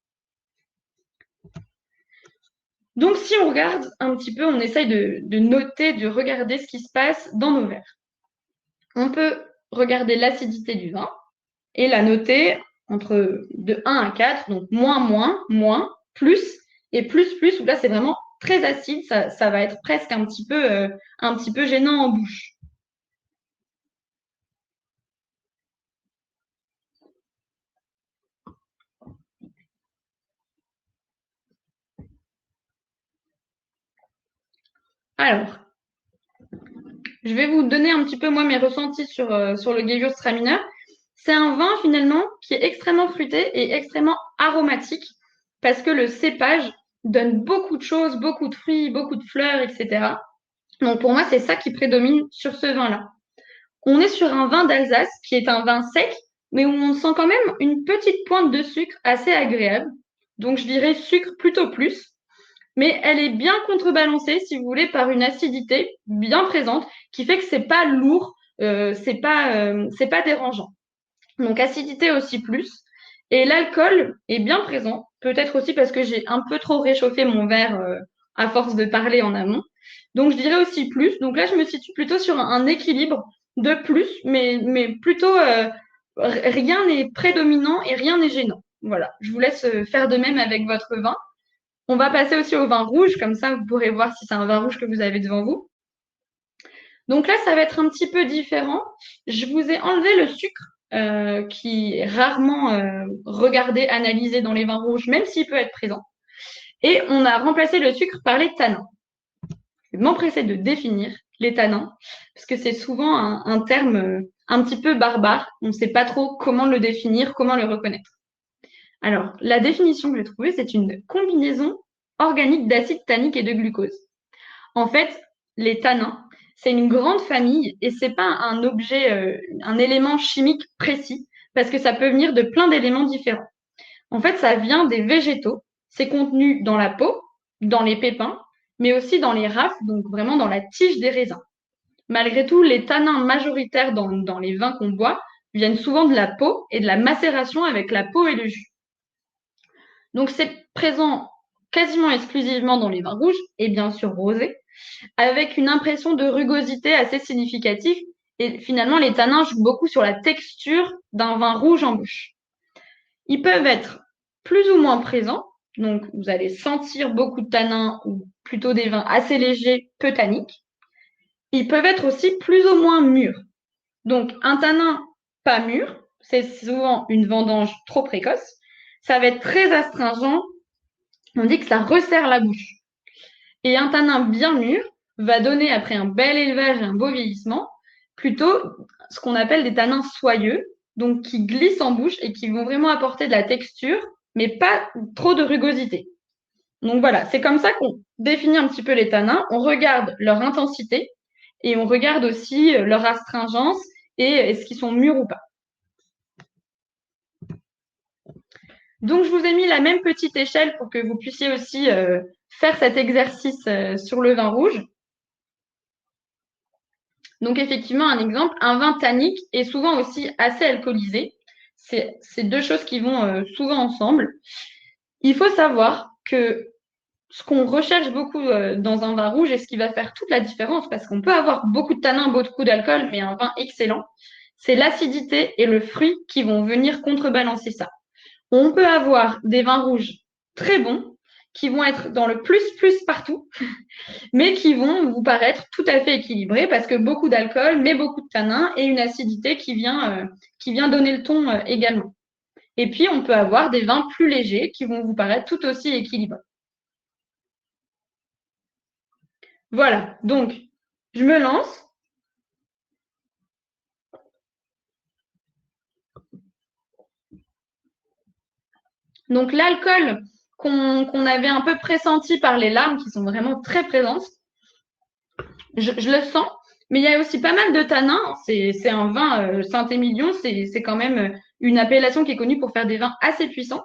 Donc, si on regarde un petit peu, on essaye de noter, de regarder ce qui se passe dans nos verres. On peut regarder l'acidité du vin et la noter entre de 1 à 4, donc moins, moins, moins, plus et plus, plus, où là c'est vraiment très acide, ça va être presque un petit peu gênant en bouche. Alors, je vais vous donner un petit peu moi mes ressentis sur le Gewürztraminer. C'est un vin finalement qui est extrêmement fruité et extrêmement aromatique parce que le cépage donne beaucoup de choses, beaucoup de fruits, beaucoup de fleurs, etc. Donc pour moi, c'est ça qui prédomine sur ce vin-là. On est sur un vin d'Alsace qui est un vin sec, mais où on sent quand même une petite pointe de sucre assez agréable. Donc je dirais sucre plutôt plus, mais elle est bien contrebalancée, si vous voulez, par une acidité bien présente qui fait que c'est pas lourd, c'est pas dérangeant. Donc acidité aussi plus. Et l'alcool est bien présent, peut-être aussi parce que j'ai un peu trop réchauffé mon verre à force de parler en amont. Donc je dirais aussi plus. Donc là, je me situe plutôt sur un équilibre de plus, mais plutôt rien n'est prédominant et rien n'est gênant. Voilà, je vous laisse faire de même avec votre vin. On va passer aussi au vin rouge, comme ça vous pourrez voir si c'est un vin rouge que vous avez devant vous. Donc là, ça va être un petit peu différent. Je vous ai enlevé le sucre, qui est rarement regardé, analysé dans les vins rouges, même s'il peut être présent. Et on a remplacé le sucre par les tanins. Je vais m'empresser de définir les tanins, parce que c'est souvent un terme un petit peu barbare. On ne sait pas trop comment le définir, comment le reconnaître. Alors, la définition que j'ai trouvée, c'est une combinaison organique d'acide tannique et de glucose. En fait, les tanins, c'est une grande famille et c'est pas un objet, un élément chimique précis, parce que ça peut venir de plein d'éléments différents. En fait, ça vient des végétaux. C'est contenu dans la peau, dans les pépins, mais aussi dans les rafles, donc vraiment dans la tige des raisins. Malgré tout, les tanins majoritaires dans les vins qu'on boit viennent souvent de la peau et de la macération avec la peau et le jus. Donc c'est présent quasiment exclusivement dans les vins rouges et bien sûr rosés, avec une impression de rugosité assez significative. Et finalement, les tanins jouent beaucoup sur la texture d'un vin rouge en bouche. Ils peuvent être plus ou moins présents, donc vous allez sentir beaucoup de tanins ou plutôt des vins assez légers, peu tanniques. Ils peuvent être aussi plus ou moins mûrs. Donc un tanin pas mûr, c'est souvent une vendange trop précoce. Ça va être très astringent. On dit que ça resserre la bouche. Et un tanin bien mûr va donner, après un bel élevage et un beau vieillissement, plutôt ce qu'on appelle des tanins soyeux, donc qui glissent en bouche et qui vont vraiment apporter de la texture, mais pas trop de rugosité. Donc voilà, c'est comme ça qu'on définit un petit peu les tanins. On regarde leur intensité et on regarde aussi leur astringence et est-ce qu'ils sont mûrs ou pas. Donc je vous ai mis la même petite échelle pour que vous puissiez aussi faire cet exercice sur le vin rouge. Donc effectivement, un exemple, un vin tannique est souvent aussi assez alcoolisé. C'est deux choses qui vont souvent ensemble. Il faut savoir que ce qu'on recherche beaucoup dans un vin rouge et ce qui va faire toute la différence, parce qu'on peut avoir beaucoup de tanins, beaucoup d'alcool, mais un vin excellent, c'est l'acidité et le fruit qui vont venir contrebalancer ça. On peut avoir des vins rouges très bons qui vont être dans le plus plus partout, mais qui vont vous paraître tout à fait équilibrés parce que beaucoup d'alcool, mais beaucoup de tanins et une acidité qui vient donner le ton également. Et puis, on peut avoir des vins plus légers qui vont vous paraître tout aussi équilibrés. Voilà, donc, je me lance. Donc, l'alcool qu'on avait un peu pressenti par les larmes, qui sont vraiment très présentes, Je le sens, mais il y a aussi pas mal de tanins. C'est un vin Saint-Émilion, c'est quand même une appellation qui est connue pour faire des vins assez puissants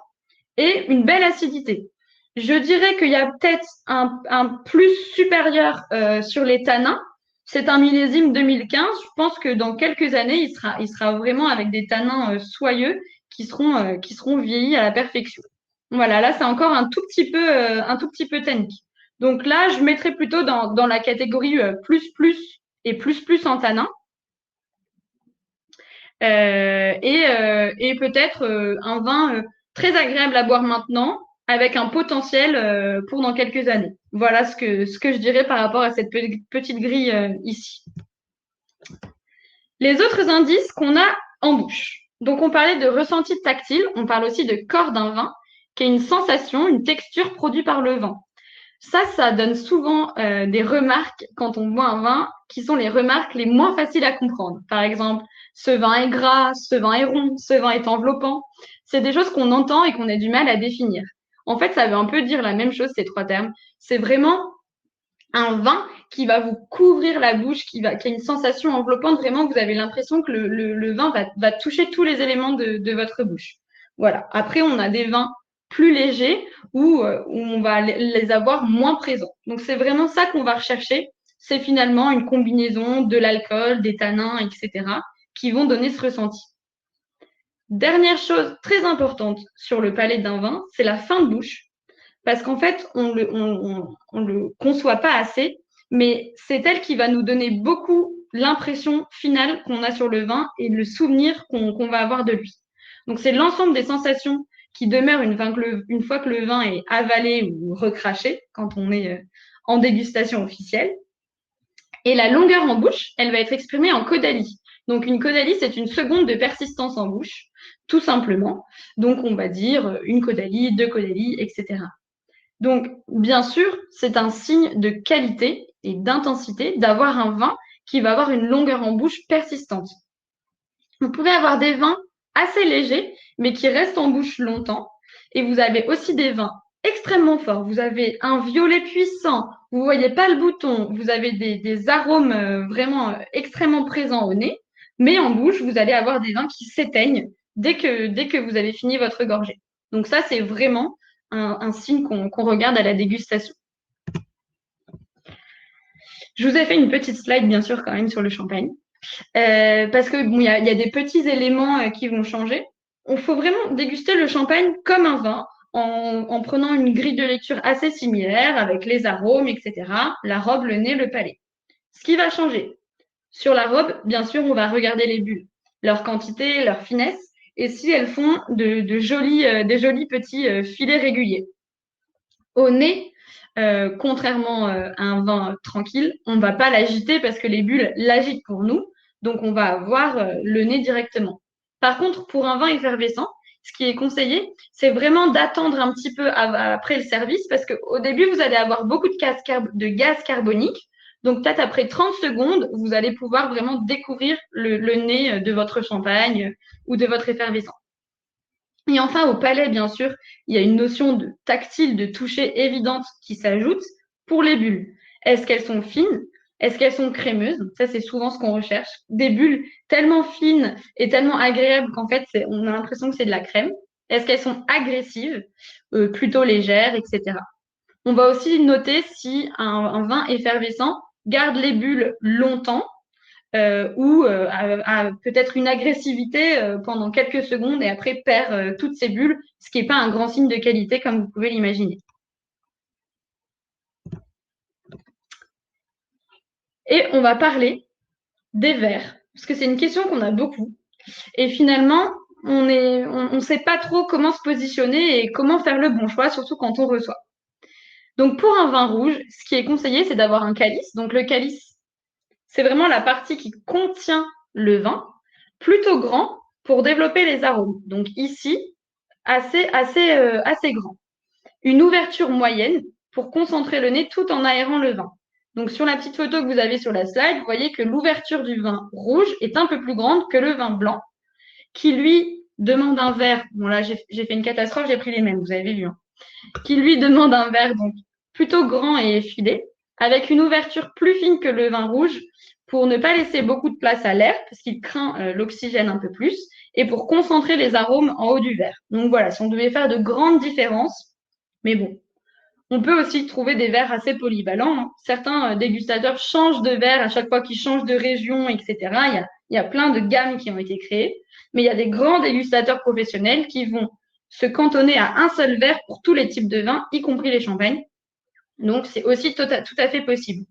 et une belle acidité. Je dirais qu'il y a peut-être un plus supérieur sur les tanins. C'est un millésime 2015. Je pense que dans quelques années, il sera vraiment avec des tanins soyeux qui seront vieillis à la perfection. Voilà, là, c'est encore un tout petit peu tannique. Donc là, je mettrais plutôt dans la catégorie plus et plus en tanin. Et peut-être un vin très agréable à boire maintenant, avec un potentiel pour dans quelques années. Voilà ce que je dirais par rapport à cette petite grille ici. Les autres indices qu'on a en bouche. Donc, on parlait de ressenti tactile, on parle aussi de corps d'un vin, qui est une sensation, une texture produite par le vin. Ça donne souvent des remarques quand on boit un vin qui sont les remarques les moins faciles à comprendre. Par exemple, ce vin est gras, ce vin est rond, ce vin est enveloppant. C'est des choses qu'on entend et qu'on a du mal à définir. En fait, ça veut un peu dire la même chose, ces trois termes. C'est vraiment un vin qui va vous couvrir la bouche, qui a une sensation enveloppante. Vraiment, vous avez l'impression que le vin va toucher tous les éléments de votre bouche. Voilà. Après, on a des vins plus légers où on va les avoir moins présents. Donc, c'est vraiment ça qu'on va rechercher. C'est finalement une combinaison de l'alcool, des tanins, etc., qui vont donner ce ressenti. Dernière chose très importante sur le palais d'un vin, c'est la fin de bouche. Parce qu'en fait, on le conçoit pas assez, mais c'est elle qui va nous donner beaucoup l'impression finale qu'on a sur le vin et le souvenir qu'on va avoir de lui. Donc, c'est l'ensemble des sensations qui demeurent une fois que le vin est avalé ou recraché, quand on est en dégustation officielle. Et la longueur en bouche, elle va être exprimée en caudalie. Donc, une caudalie, c'est une seconde de persistance en bouche, tout simplement. Donc, on va dire une caudalie, deux caudalies, etc. Donc, bien sûr, c'est un signe de qualité et d'intensité d'avoir un vin qui va avoir une longueur en bouche persistante. Vous pouvez avoir des vins assez légers, mais qui restent en bouche longtemps. Et vous avez aussi des vins extrêmement forts. Vous avez un violet puissant, vous ne voyez pas le bouton, vous avez des arômes vraiment extrêmement présents au nez, mais en bouche, vous allez avoir des vins qui s'éteignent dès que vous avez fini votre gorgée. Donc ça, c'est vraiment un signe qu'on regarde à la dégustation. Je vous ai fait une petite slide, bien sûr, quand même sur le champagne. Parce que bon, y a des petits éléments qui vont changer. Il faut vraiment déguster le champagne comme un vin, en prenant une grille de lecture assez similaire avec les arômes, etc. La robe, le nez, le palais. Ce qui va changer. Sur la robe, bien sûr, on va regarder les bulles, leur quantité, leur finesse, et si elles font des jolis petits filets réguliers. Au nez, contrairement à un vin tranquille, on ne va pas l'agiter parce que les bulles l'agitent pour nous. Donc, on va avoir le nez directement. Par contre, pour un vin effervescent, ce qui est conseillé, c'est vraiment d'attendre un petit peu après le service parce qu'au début, vous allez avoir beaucoup de gaz carbonique. Donc, peut-être après 30 secondes, vous allez pouvoir vraiment découvrir le nez de votre champagne ou de votre effervescent. Et enfin, au palais, bien sûr, il y a une notion de tactile, de toucher évidente qui s'ajoute pour les bulles. Est-ce qu'elles sont fines? Est-ce qu'elles sont crémeuses? Ça, c'est souvent ce qu'on recherche. Des bulles tellement fines et tellement agréables qu'en fait, on a l'impression que c'est de la crème. Est-ce qu'elles sont agressives, plutôt légères, etc. On va aussi noter si un vin effervescent garde les bulles longtemps ou a peut-être une agressivité pendant quelques secondes et après perd toutes ses bulles, ce qui n'est pas un grand signe de qualité comme vous pouvez l'imaginer. Et on va parler des verres, parce que c'est une question qu'on a beaucoup. Et finalement, on ne sait pas trop comment se positionner et comment faire le bon choix, surtout quand on reçoit. Donc pour un vin rouge, ce qui est conseillé, c'est d'avoir un calice. Donc le calice, c'est vraiment la partie qui contient le vin, plutôt grand pour développer les arômes. Donc ici, assez grand. Une ouverture moyenne pour concentrer le nez tout en aérant le vin. Donc sur la petite photo que vous avez sur la slide, vous voyez que l'ouverture du vin rouge est un peu plus grande que le vin blanc, qui lui demande un verre. Bon là, j'ai fait une catastrophe, j'ai pris les mêmes, vous avez vu. Hein, qui lui demande un verre donc plutôt grand et effilé. avec une ouverture plus fine que le vin rouge pour ne pas laisser beaucoup de place à l'air, parce qu'il craint l'oxygène un peu plus, et pour concentrer les arômes en haut du verre. Donc voilà, si on devait faire de grandes différences, mais bon, on peut aussi trouver des verres assez polyvalents, hein. Certains dégustateurs changent de verre à chaque fois qu'ils changent de région, etc. Il y a plein de gammes qui ont été créées, mais il y a des grands dégustateurs professionnels qui vont se cantonner à un seul verre pour tous les types de vins, y compris les champagnes. Donc, c'est aussi tout à fait possible.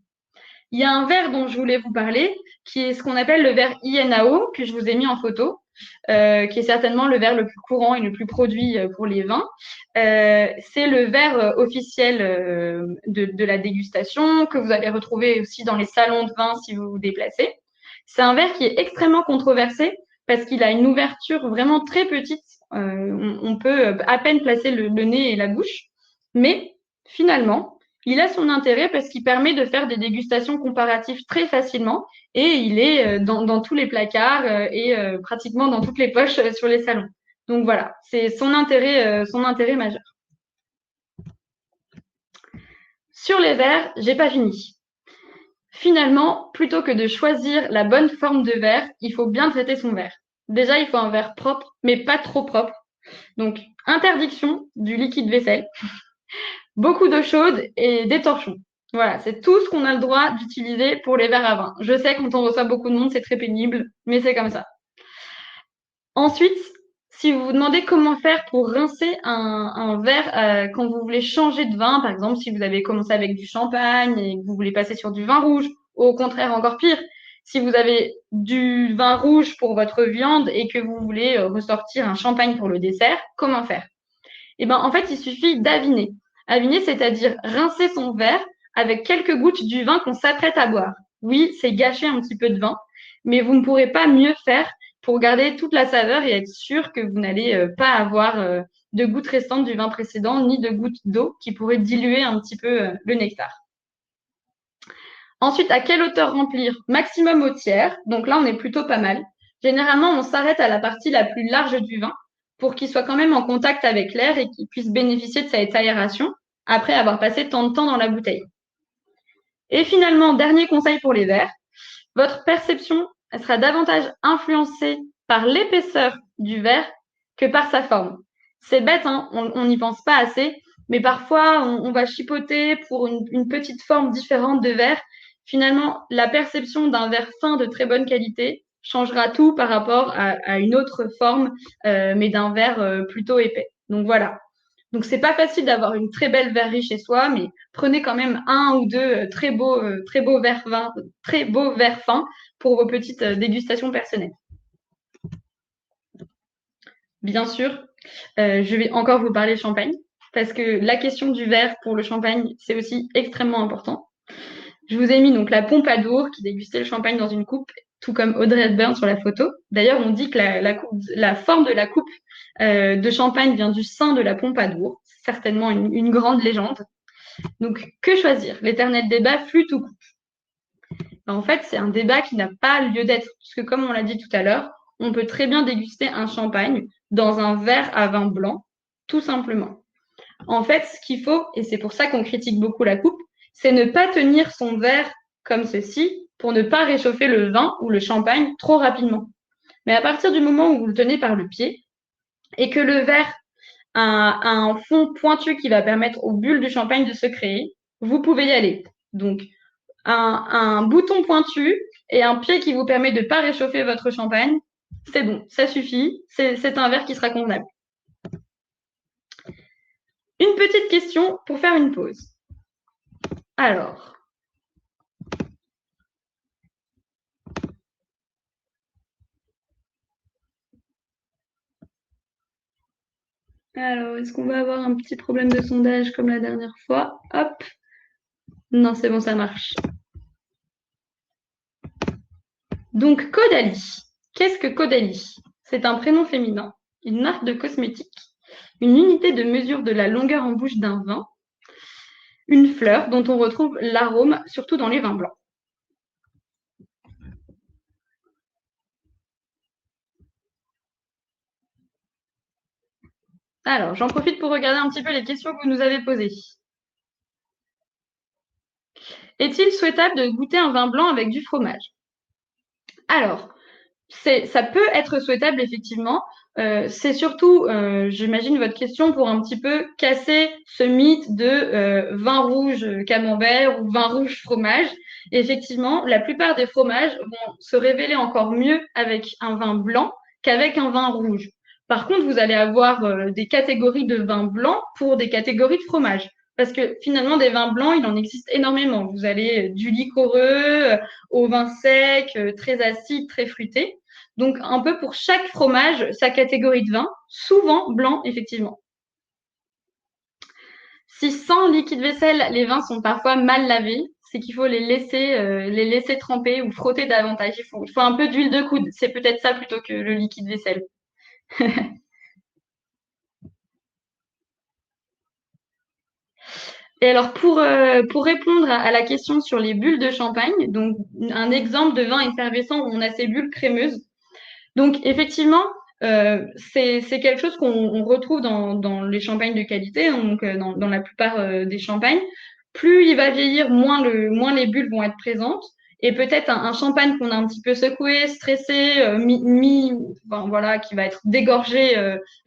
Il y a un verre dont je voulais vous parler, qui est ce qu'on appelle le verre INAO, que je vous ai mis en photo, qui est certainement le verre le plus courant et le plus produit pour les vins. C'est le verre officiel de la dégustation, que vous allez retrouver aussi dans les salons de vin si vous vous déplacez. C'est un verre qui est extrêmement controversé parce qu'il a une ouverture vraiment très petite. On peut à peine placer le nez et la bouche. Mais finalement, il a son intérêt parce qu'il permet de faire des dégustations comparatives très facilement et il est dans tous les placards et pratiquement dans toutes les poches sur les salons. Donc voilà, c'est son intérêt majeur. Sur les verres, j'ai pas fini. Finalement, plutôt que de choisir la bonne forme de verre, il faut bien traiter son verre. Déjà, il faut un verre propre, mais pas trop propre. Donc, interdiction du liquide vaisselle, beaucoup d'eau chaude et des torchons. Voilà, c'est tout ce qu'on a le droit d'utiliser pour les verres à vin. Je sais, quand on reçoit beaucoup de monde, c'est très pénible, mais c'est comme ça. Ensuite, si vous vous demandez comment faire pour rincer un verre quand vous voulez changer de vin, par exemple, si vous avez commencé avec du champagne et que vous voulez passer sur du vin rouge, ou au contraire, encore pire, si vous avez du vin rouge pour votre viande et que vous voulez ressortir un champagne pour le dessert, comment faire? Eh ben, en fait, il suffit d'aviner. Aviner, c'est-à-dire rincer son verre avec quelques gouttes du vin qu'on s'apprête à boire. Oui, c'est gâcher un petit peu de vin, mais vous ne pourrez pas mieux faire pour garder toute la saveur et être sûr que vous n'allez pas avoir de gouttes restantes du vin précédent, ni de gouttes d'eau qui pourraient diluer un petit peu le nectar. Ensuite, à quelle hauteur remplir? Maximum au tiers. Donc là, on est plutôt pas mal. Généralement, on s'arrête à la partie la plus large du vin pour qu'il soit quand même en contact avec l'air et qu'il puisse bénéficier de cette aération après avoir passé tant de temps dans la bouteille. Et finalement, dernier conseil pour les verres, votre perception sera davantage influencée par l'épaisseur du verre que par sa forme. C'est bête, hein, on n'y pense pas assez, mais parfois on va chipoter pour une petite forme différente de verre. Finalement, la perception d'un verre fin de très bonne qualité changera tout par rapport à une autre forme, mais d'un verre plutôt épais. Donc voilà. Donc c'est pas facile d'avoir une très belle verrerie chez soi, mais prenez quand même un ou deux très beaux verres vins, très beaux verres fins pour vos petites dégustations personnelles. Bien sûr, je vais encore vous parler champagne parce que la question du verre pour le champagne, c'est aussi extrêmement important. Je vous ai mis donc la Pompadour qui dégustait le champagne dans une coupe, tout comme Audrey Hepburn sur la photo. D'ailleurs, on dit que la forme de la coupe de champagne vient du sein de la Pompadour. C'est certainement une grande légende. Donc, que choisir? L'éternel débat, flûte ou coupe? En fait, c'est un débat qui n'a pas lieu d'être, puisque comme on l'a dit tout à l'heure, on peut très bien déguster un champagne dans un verre à vin blanc, tout simplement. En fait, ce qu'il faut, et c'est pour ça qu'on critique beaucoup la coupe, c'est ne pas tenir son verre comme ceci pour ne pas réchauffer le vin ou le champagne trop rapidement. Mais à partir du moment où vous le tenez par le pied et que le verre a un fond pointu qui va permettre aux bulles du champagne de se créer, vous pouvez y aller. Donc, un bouton pointu et un pied qui vous permet de ne pas réchauffer votre champagne, c'est bon, ça suffit. C'est un verre qui sera convenable. Une petite question pour faire une pause. Alors, est-ce qu'on va avoir un petit problème de sondage comme la dernière fois? Hop. Non, c'est bon, ça marche. Donc, Caudalie. Qu'est-ce que Caudalie? C'est un prénom féminin, une marque de cosmétiques, une unité de mesure de la longueur en bouche d'un vin, une fleur dont on retrouve l'arôme, surtout dans les vins blancs. Alors, j'en profite pour regarder un petit peu les questions que vous nous avez posées. Est-il souhaitable de goûter un vin blanc avec du fromage? Alors, ça peut être souhaitable, effectivement. C'est surtout, j'imagine, votre question pour un petit peu casser ce mythe de vin rouge camembert ou vin rouge fromage. Et effectivement, la plupart des fromages vont se révéler encore mieux avec un vin blanc qu'avec un vin rouge. Par contre, vous allez avoir des catégories de vins blancs pour des catégories de fromages. Parce que finalement, des vins blancs, il en existe énormément. Vous allez du liquoreux au vin sec, très acide, très fruité. Donc, un peu pour chaque fromage, sa catégorie de vin, souvent blanc, effectivement. Si sans liquide vaisselle, les vins sont parfois mal lavés, c'est qu'il faut les laisser tremper ou frotter davantage. Il faut un peu d'huile de coude. C'est peut-être ça plutôt que le liquide vaisselle. Et alors, pour répondre à la question sur les bulles de champagne, donc un exemple de vin effervescent où on a ces bulles crémeuses. Donc, effectivement, c'est quelque chose qu'on retrouve dans les champagnes de qualité, hein, donc dans la plupart des champagnes. Plus il va vieillir, moins les bulles vont être présentes. Et peut-être un champagne qu'on a un petit peu secoué, stressé, enfin, voilà, qui va être dégorgé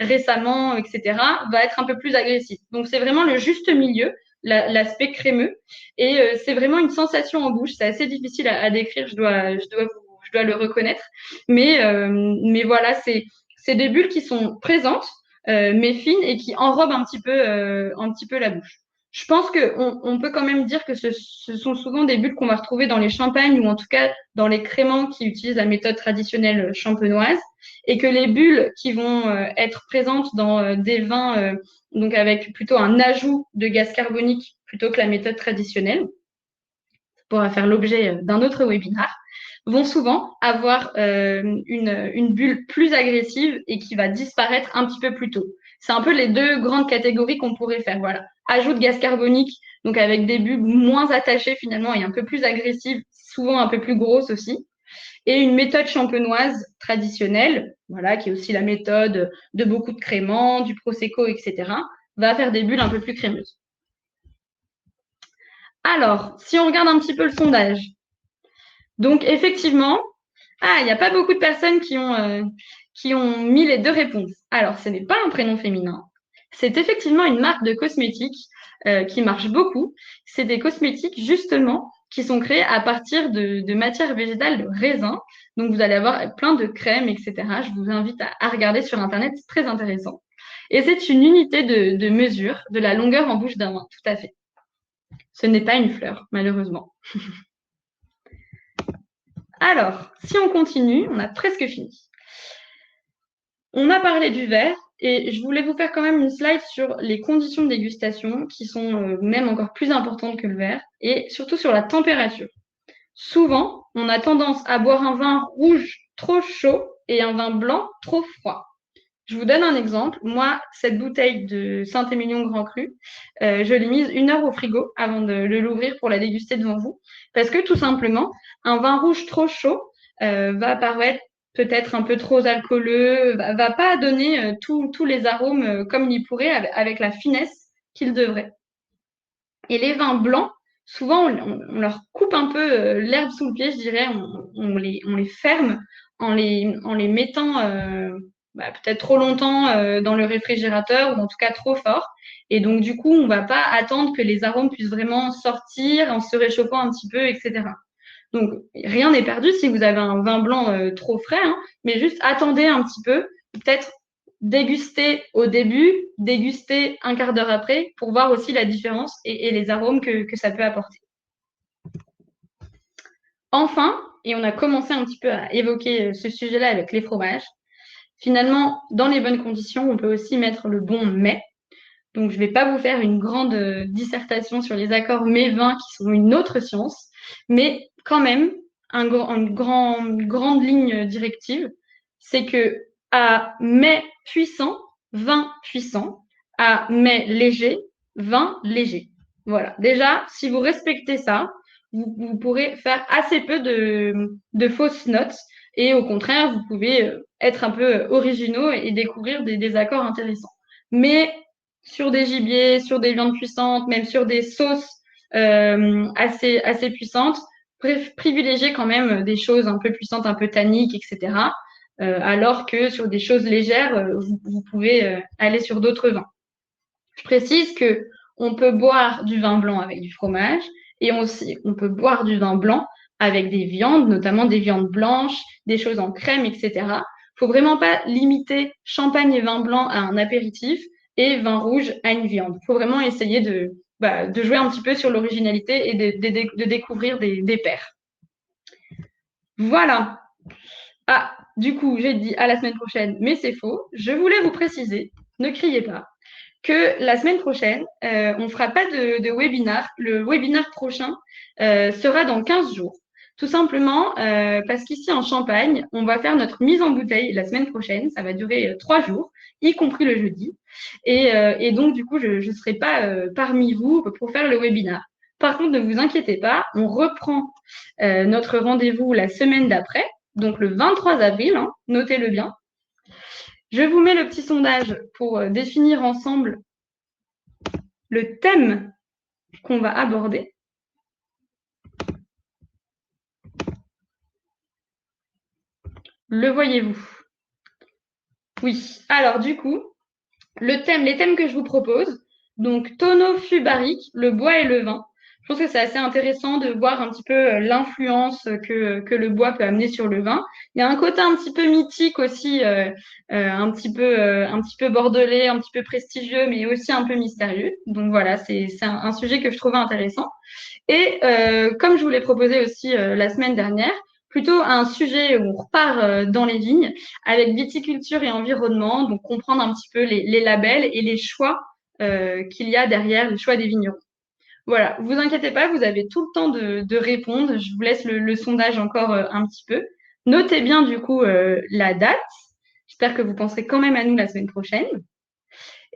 récemment, etc., va être un peu plus agressif. Donc, c'est vraiment le juste milieu, l'aspect crémeux. Et c'est vraiment une sensation en bouche. C'est assez difficile à décrire, je dois le reconnaître. Mais voilà, c'est des bulles qui sont présentes, mais fines et qui enrobent un petit peu la bouche. Je pense qu'on peut quand même dire que ce sont souvent des bulles qu'on va retrouver dans les champagnes ou en tout cas dans les créments qui utilisent la méthode traditionnelle champenoise et que les bulles qui vont être présentes dans des vins donc avec plutôt un ajout de gaz carbonique plutôt que la méthode traditionnelle, pourra faire l'objet d'un autre webinaire, vont souvent avoir une bulle plus agressive et qui va disparaître un petit peu plus tôt. C'est un peu les deux grandes catégories qu'on pourrait faire. Voilà. Ajout de gaz carbonique, donc avec des bulles moins attachées finalement et un peu plus agressives, souvent un peu plus grosses aussi. Et une méthode champenoise traditionnelle, voilà, qui est aussi la méthode de beaucoup de créments, du prosecco, etc., va faire des bulles un peu plus crémeuses. Alors, si on regarde un petit peu le sondage, donc effectivement, il n'y a pas beaucoup de personnes qui ont mis les deux réponses. Alors, ce n'est pas un prénom féminin. C'est effectivement une marque de cosmétiques qui marche beaucoup. C'est des cosmétiques, justement, qui sont créés à partir de matières végétales de raisin. Donc, vous allez avoir plein de crèmes, etc. Je vous invite à regarder sur Internet, c'est très intéressant. Et c'est une unité de mesure de la longueur en bouche d'un vin, tout à fait. Ce n'est pas une fleur, malheureusement. Alors, si on continue, on a presque fini. On a parlé du verre et je voulais vous faire quand même une slide sur les conditions de dégustation qui sont même encore plus importantes que le verre et surtout sur la température. Souvent, on a tendance à boire un vin rouge trop chaud et un vin blanc trop froid. Je vous donne un exemple. Moi, cette bouteille de Saint-Émilion Grand Cru, je l'ai mise 1 heure au frigo avant de l'ouvrir pour la déguster devant vous. Parce que tout simplement, un vin rouge trop chaud va paraître peut-être un peu trop alcooleux, va pas donner tous les arômes comme il pourrait avec la finesse qu'il devrait. Et les vins blancs, souvent, on leur coupe un peu l'herbe sous le pied, je dirais. On les ferme en les mettant peut-être trop longtemps dans le réfrigérateur ou en tout cas trop fort. Et donc, du coup, on ne va pas attendre que les arômes puissent vraiment sortir en se réchauffant un petit peu, etc. Donc, rien n'est perdu si vous avez un vin blanc trop frais, hein, mais juste attendez un petit peu, peut-être déguster au début, déguster un quart d'heure après pour voir aussi la différence et les arômes que ça peut apporter. Enfin, et on a commencé un petit peu à évoquer ce sujet-là avec les fromages, finalement, dans les bonnes conditions, on peut aussi mettre le bon mets. Donc, je ne vais pas vous faire une grande dissertation sur les accords mets-vins qui sont une autre science, mais quand même, une grande ligne directive, c'est que à mets puissant, vin puissant, à mets léger, vin léger. Voilà. Déjà, si vous respectez ça, vous pourrez faire assez peu de fausses notes et au contraire, vous pouvez être un peu originaux et découvrir des accords intéressants. Mais sur des gibiers, sur des viandes puissantes, même sur des sauces assez puissantes. Privilégiez quand même des choses un peu puissantes, un peu tanniques, etc. Alors que sur des choses légères, vous pouvez aller sur d'autres vins. Je précise que on peut boire du vin blanc avec du fromage et on peut boire du vin blanc avec des viandes, notamment des viandes blanches, des choses en crème, etc. Faut vraiment pas limiter champagne et vin blanc à un apéritif et vin rouge à une viande. Faut vraiment essayer de jouer un petit peu sur l'originalité et de découvrir des pairs. Voilà. Ah, du coup, j'ai dit à la semaine prochaine, mais c'est faux. Je voulais vous préciser, ne criez pas, que la semaine prochaine, on ne fera pas de webinar. Le webinar prochain sera dans 15 jours. Tout simplement parce qu'ici en Champagne, on va faire notre mise en bouteille la semaine prochaine. Ça va durer 3 jours, y compris le jeudi. Et donc, du coup, je ne serai pas parmi vous pour faire le webinar. Par contre, ne vous inquiétez pas, on reprend notre rendez-vous la semaine d'après, donc le 23 avril, hein, notez-le bien. Je vous mets le petit sondage pour définir ensemble le thème qu'on va aborder. Le voyez-vous? Oui. Alors du coup, les thèmes que je vous propose, donc tonneau, fût, barrique, le bois et le vin. Je pense que c'est assez intéressant de voir un petit peu l'influence que le bois peut amener sur le vin. Il y a un côté un petit peu mythique aussi, un petit peu bordelais, un petit peu prestigieux, mais aussi un peu mystérieux. Donc voilà, c'est un sujet que je trouvais intéressant. Et comme je vous l'ai proposé aussi la semaine dernière, plutôt un sujet où on repart dans les vignes avec viticulture et environnement, donc comprendre un petit peu les labels et les choix qu'il y a derrière le choix des vignerons. Voilà, vous inquiétez pas, vous avez tout le temps de répondre. Je vous laisse le sondage encore un petit peu. Notez bien du coup la date. J'espère que vous penserez quand même à nous la semaine prochaine.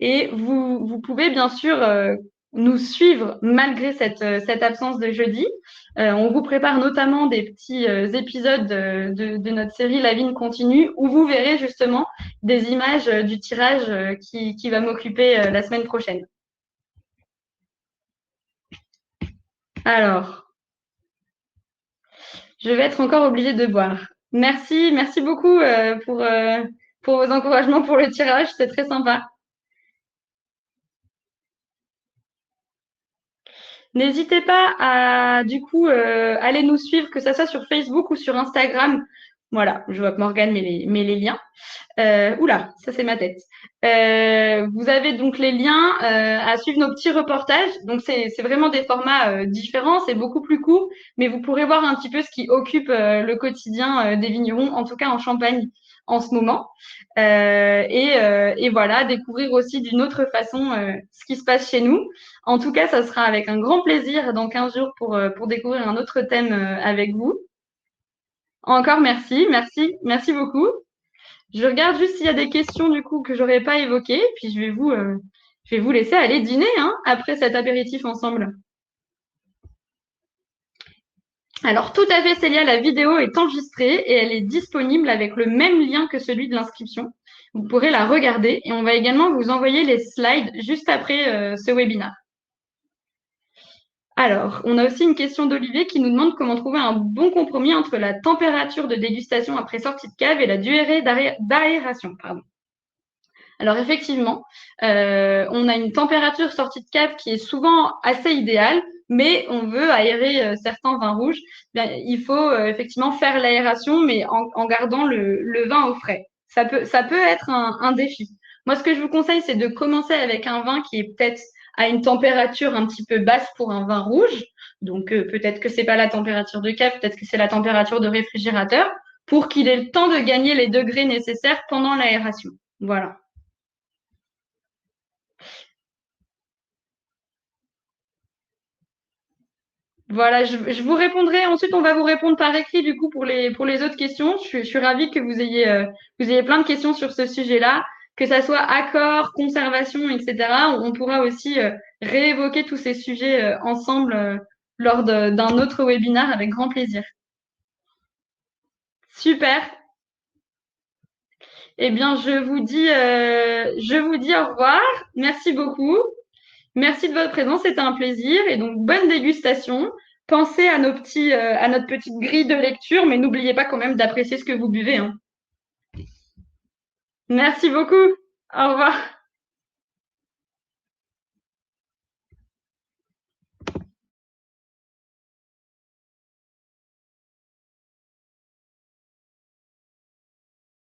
Et vous pouvez bien sûr nous suivre malgré cette absence de jeudi. On vous prépare notamment des petits épisodes de notre série La Vigne continue où vous verrez justement des images du tirage qui va m'occuper la semaine prochaine. Alors, je vais être encore obligée de boire. Merci beaucoup pour vos encouragements pour le tirage, c'est très sympa. N'hésitez pas à, du coup, aller nous suivre, que ça soit sur Facebook ou sur Instagram. Voilà, je vois que Morgane met les liens. Oula, ça c'est ma tête. Vous avez donc les liens à suivre nos petits reportages. Donc c'est vraiment des formats différents, c'est beaucoup plus court, mais vous pourrez voir un petit peu ce qui occupe le quotidien des vignerons, en tout cas en Champagne en ce moment. Et voilà, découvrir aussi d'une autre façon ce qui se passe chez nous. En tout cas, ça sera avec un grand plaisir dans 15 jours pour découvrir un autre thème avec vous. Encore merci beaucoup. Je regarde juste s'il y a des questions du coup que j'aurais pas évoquées, puis je vais vous laisser aller dîner hein, après cet apéritif ensemble. Alors tout à fait, Célia, la vidéo est enregistrée et elle est disponible avec le même lien que celui de l'inscription. Vous pourrez la regarder et on va également vous envoyer les slides juste après ce webinaire. Alors, on a aussi une question d'Olivier qui nous demande comment trouver un bon compromis entre la température de dégustation après sortie de cave et la durée d'aération. Alors effectivement, on a une température sortie de cave qui est souvent assez idéale, mais on veut aérer certains vins rouges. Bien, il faut effectivement faire l'aération, mais en gardant le vin au frais. Ça peut être un défi. Moi, ce que je vous conseille, c'est de commencer avec un vin qui est peut-être à une température un petit peu basse pour un vin rouge. Donc peut-être que c'est pas la température de cave, peut-être que c'est la température de réfrigérateur, pour qu'il ait le temps de gagner les degrés nécessaires pendant l'aération. Voilà. Voilà, je vous répondrai. Ensuite, on va vous répondre par écrit du coup pour les autres questions. Je suis ravie que vous ayez plein de questions sur ce sujet-là, que ça soit accord, conservation, etc. On pourra aussi réévoquer tous ces sujets ensemble lors d'un autre webinaire avec grand plaisir. Super. Eh bien, je vous dis au revoir. Merci beaucoup Merci de votre présence, c'était un plaisir. Et donc, bonne dégustation. Pensez à à notre petite grille de lecture, mais n'oubliez pas quand même d'apprécier ce que vous buvez, hein. Merci beaucoup. Au revoir.